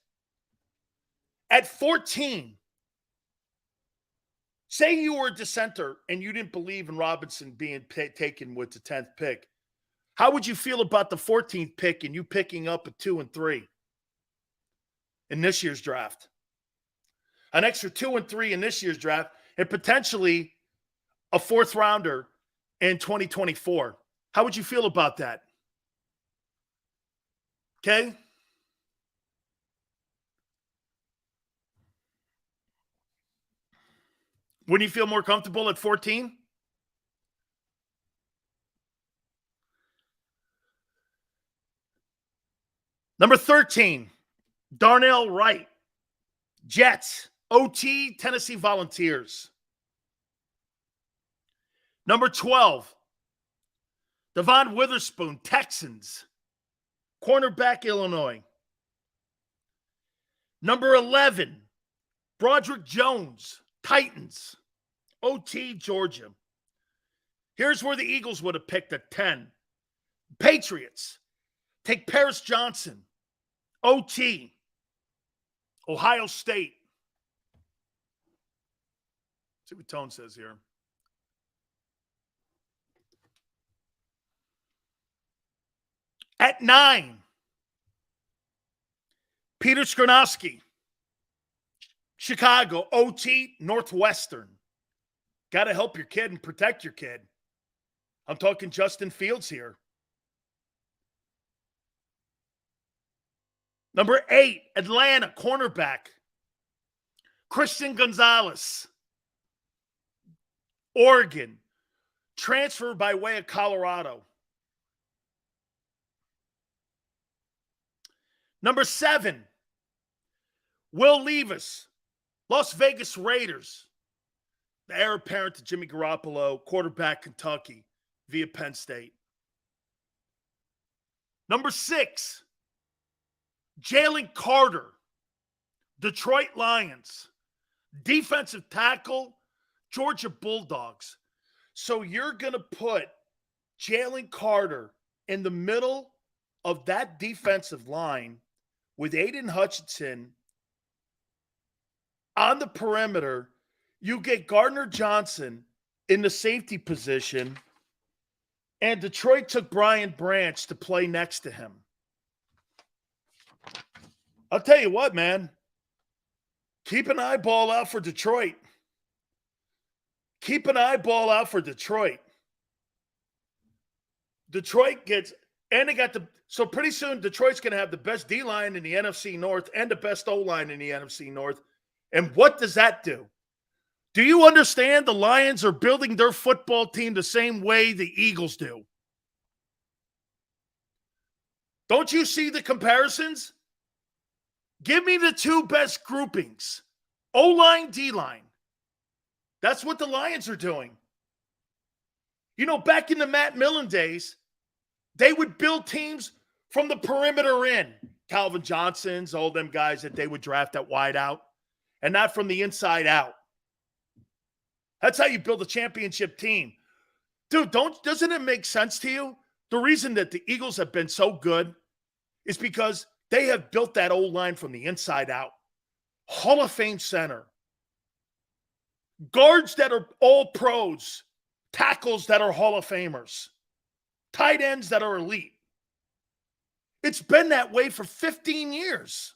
At 14, say you were a dissenter and you didn't believe in Robinson being taken with the 10th pick. How would you feel about the 14th pick and you picking up a 2 and 3 in this year's draft? An extra 2 and 3 in this year's draft and potentially a 4th rounder in 2024. How would you feel about that? Okay? Wouldn't you feel more comfortable at 14? Number 13, Darnell Wright, Jets, OT, Tennessee Volunteers. Number 12, Devon Witherspoon, Texans, cornerback, Illinois. Number 11, Broderick Jones, Titans, OT, Georgia. Here's where the Eagles would have picked at 10. Patriots, take Paris Johnson, OT, Ohio State. Let's see what Tone says here. At 9, Peter Skornowski, Chicago, OT, Northwestern. Got to help your kid and protect your kid. I'm talking Justin Fields here. Number 8, Atlanta, cornerback, Christian Gonzalez. Oregon, transfer by way of Colorado. Number 7, Will Levis, Las Vegas Raiders. The heir apparent to Jimmy Garoppolo, quarterback, Kentucky, via Penn State. Number 6, Jalen Carter, Detroit Lions, defensive tackle, Georgia Bulldogs. So you're going to put Jalen Carter in the middle of that defensive line with Aiden Hutchinson on the perimeter. You get Gardner Johnson in the safety position, and Detroit took Brian Branch to play next to him. I'll tell you what, man. Keep an eyeball out for Detroit. Keep an eyeball out for Detroit. Detroit gets, and they got so pretty soon Detroit's going to have the best D-line in the NFC North and the best O-line in the NFC North. And what does that do? Do you understand the Lions are building their football team the same way the Eagles do? Don't you see the comparisons? Give me the 2 best groupings. O-line, D-line. That's what the Lions are doing. You know, back in the Matt Millen days, they would build teams from the perimeter in. Calvin Johnson's, all them guys that they would draft at wide out, and not from the inside out. That's how you build a championship team. Dude, doesn't it make sense to you? The reason that the Eagles have been so good is because they have built that O-line from the inside out. Hall of Fame center. Guards that are all pros. Tackles that are Hall of Famers. Tight ends that are elite. It's been that way for 15 years.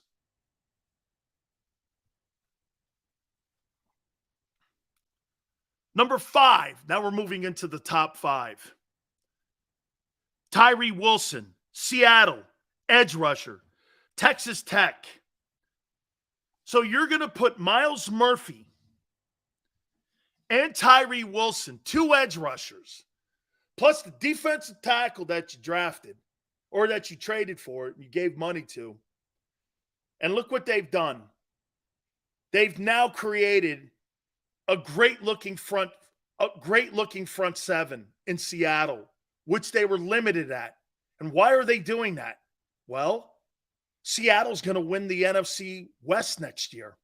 Number 5. Now we're moving into the top 5. Tyree Wilson, Seattle, edge rusher, Texas Tech. So you're going to put Myles Murphy and Tyree Wilson, 2 edge rushers, plus the defensive tackle that you drafted or that you traded for, you gave money to. And look what they've done. They've now created a great-looking front 7 in Seattle, which they were limited at. And why are they doing that? Well, Seattle's going to win the NFC West next year.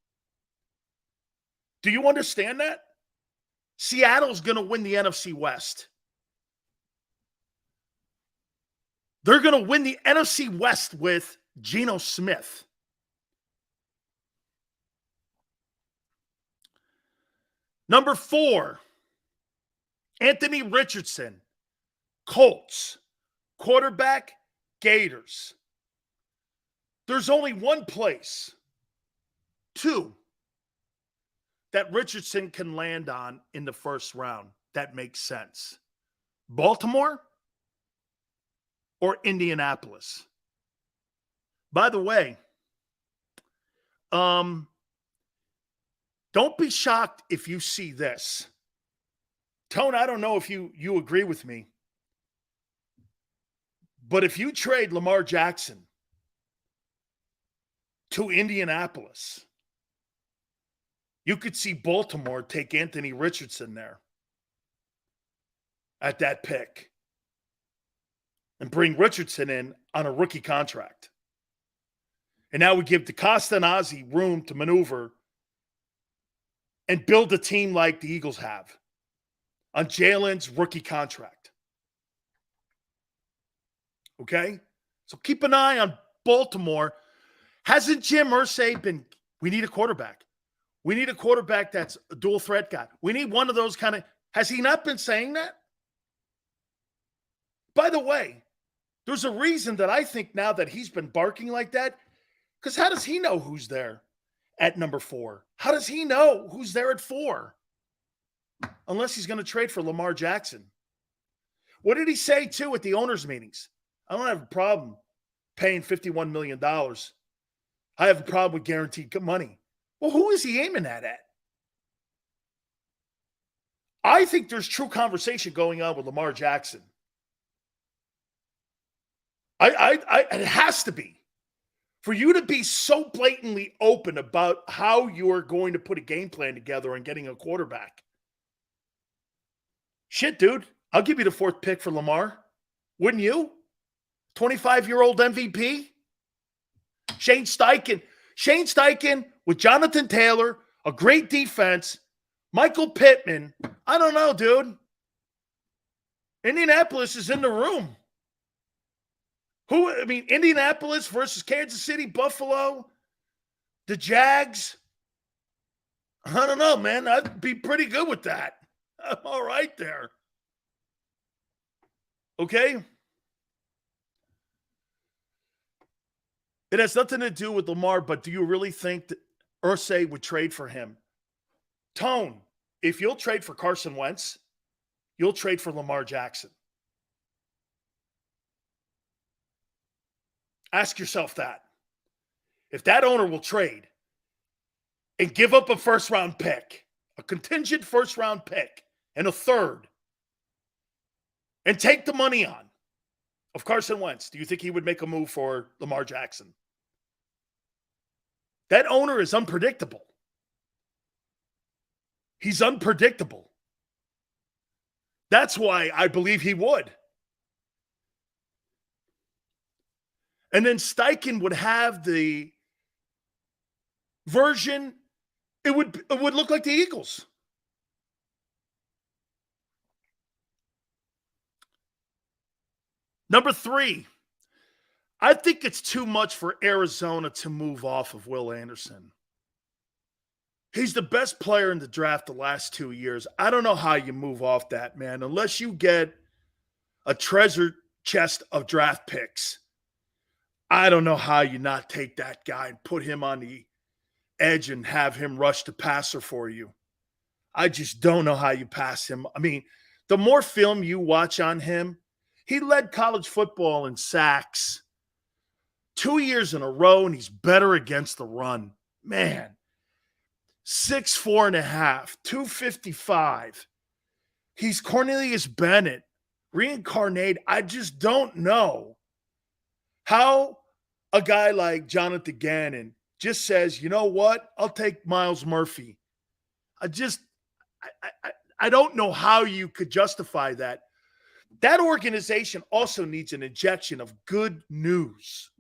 Do you understand that? Seattle's going to win the NFC West. They're going to win the NFC West with Geno Smith. Number 4, Anthony Richardson, Colts, quarterback, Gators. There's only one place, 2, that Richardson can land on in the first round that makes sense. Baltimore or Indianapolis. By the way, don't be shocked if you see this. Tone, I don't know if you agree with me, but if you trade Lamar Jackson to Indianapolis, you could see Baltimore take Anthony Richardson there at that pick and bring Richardson in on a rookie contract. And now we give DeCosta and Ozzie room to maneuver and build a team like the Eagles have on Jalen's rookie contract. Okay? So keep an eye on Baltimore. Hasn't Jim Irsay been, we need a quarterback. We need a quarterback that's a dual threat guy. We need one of those kind of, has he not been saying that? By the way, there's a reason that I think now that he's been barking like that, Because how does he know who's there at number 4? How does he know who's there at 4? Unless he's going to trade for Lamar Jackson. What did he say, too, at the owners' meetings? I don't have a problem paying $51 million. I have a problem with guaranteed money. Well, who is he aiming that at? I think there's true conversation going on with Lamar Jackson. It has to be. For you to be so blatantly open about how you are going to put a game plan together and getting a quarterback. Shit, dude. I'll give you the 4th pick for Lamar. Wouldn't you? 25-year-old MVP? Shane Steichen with Jonathan Taylor, a great defense. Michael Pittman. I don't know, dude. Indianapolis is in the room. Indianapolis versus Kansas City, Buffalo, the Jags. I don't know, man. I'd be pretty good with that. I'm all right there. Okay? It has nothing to do with Lamar, but do you really think that Irsay would trade for him? Tone, if you'll trade for Carson Wentz, you'll trade for Lamar Jackson. Ask yourself that. If that owner will trade and give up a first-round pick, a contingent first-round pick, and a 3rd, and take the money on of Carson Wentz, do you think he would make a move for Lamar Jackson? That owner is unpredictable. He's unpredictable. That's why I believe he would. And then Steichen would have the version, it would look like the Eagles. Number 3, I think it's too much for Arizona to move off of Will Anderson. He's the best player in the draft the last 2 years. I don't know how you move off that, man, unless you get a treasure chest of draft picks. I don't know how you not take that guy and put him on the edge and have him rush the passer for you. I just don't know how you pass him. I mean, the more film you watch on him, he led college football in sacks 2 years in a row, and he's better against the run. Man, 6'4.5", 255. He's Cornelius Bennett, reincarnated. I just don't know how a guy like Jonathan Gannon just says, you know what? I'll take Myles Murphy. I don't know how you could justify that. That organization also needs an injection of good news.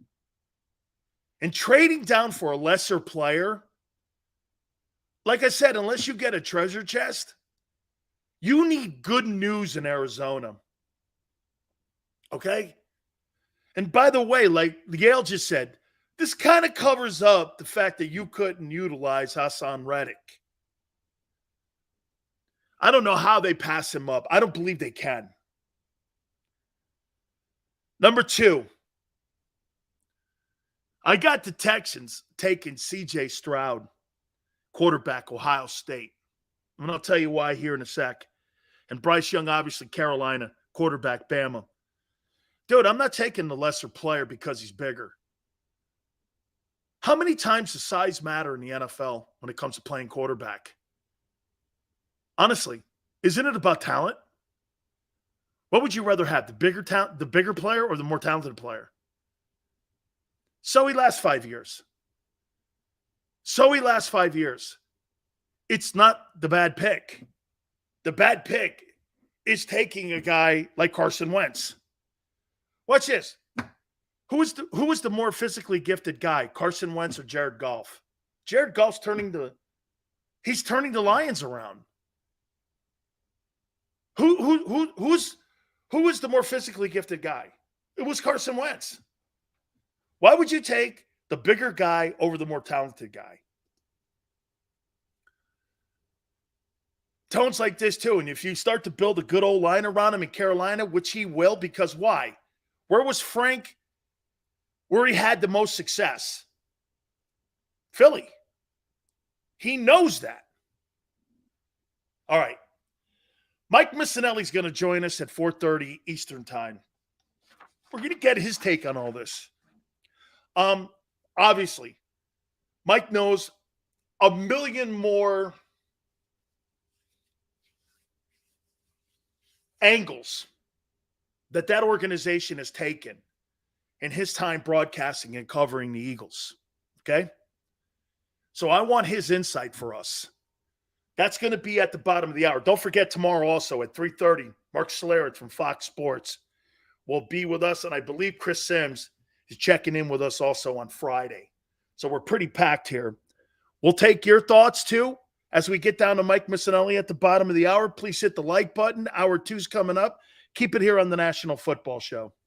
And trading down for a lesser player, like I said, unless you get a treasure chest, you need good news in Arizona. Okay? And by the way, like Yale just said, this kind of covers up the fact that you couldn't utilize Hassan Reddick. I don't know how they pass him up. I don't believe they can. Number 2, I got the Texans taking C.J. Stroud, quarterback, Ohio State. And I'll tell you why here in a sec. And Bryce Young, obviously, Carolina, quarterback, Bama. Dude, I'm not taking the lesser player because he's bigger. How many times does size matter in the NFL when it comes to playing quarterback? Honestly, isn't it about talent? What would you rather have, the bigger player or the more talented player? So he lasts 5 years. It's not the bad pick. The bad pick is taking a guy like Carson Wentz. Watch this. Who is the more physically gifted guy, Carson Wentz or Jared Goff? Jared Goff's turning the Lions around. Who is the more physically gifted guy? It was Carson Wentz. Why would you take the bigger guy over the more talented guy? Tone's like this too. And if you start to build a good old line around him in Carolina, which he will, because why? Where was Frank? Where he had the most success? Philly. He knows that. All right. Mike Missinelli's going to join us at 4:30 Eastern time. We're going to get his take on all this. Obviously, Mike knows a million more angles that organization has taken in his time broadcasting and covering the Eagles. Okay? So I want his insight for us. That's going to be at the bottom of the hour. Don't forget tomorrow also at 3:30, Mark Schlereth from Fox Sports will be with us, and I believe Chris Sims is checking in with us also on Friday. So we're pretty packed here. We'll take your thoughts too as we get down to Mike Missinelli at the bottom of the hour. Please hit the like button. Hour 2's coming up. Keep it here on the National Football Show.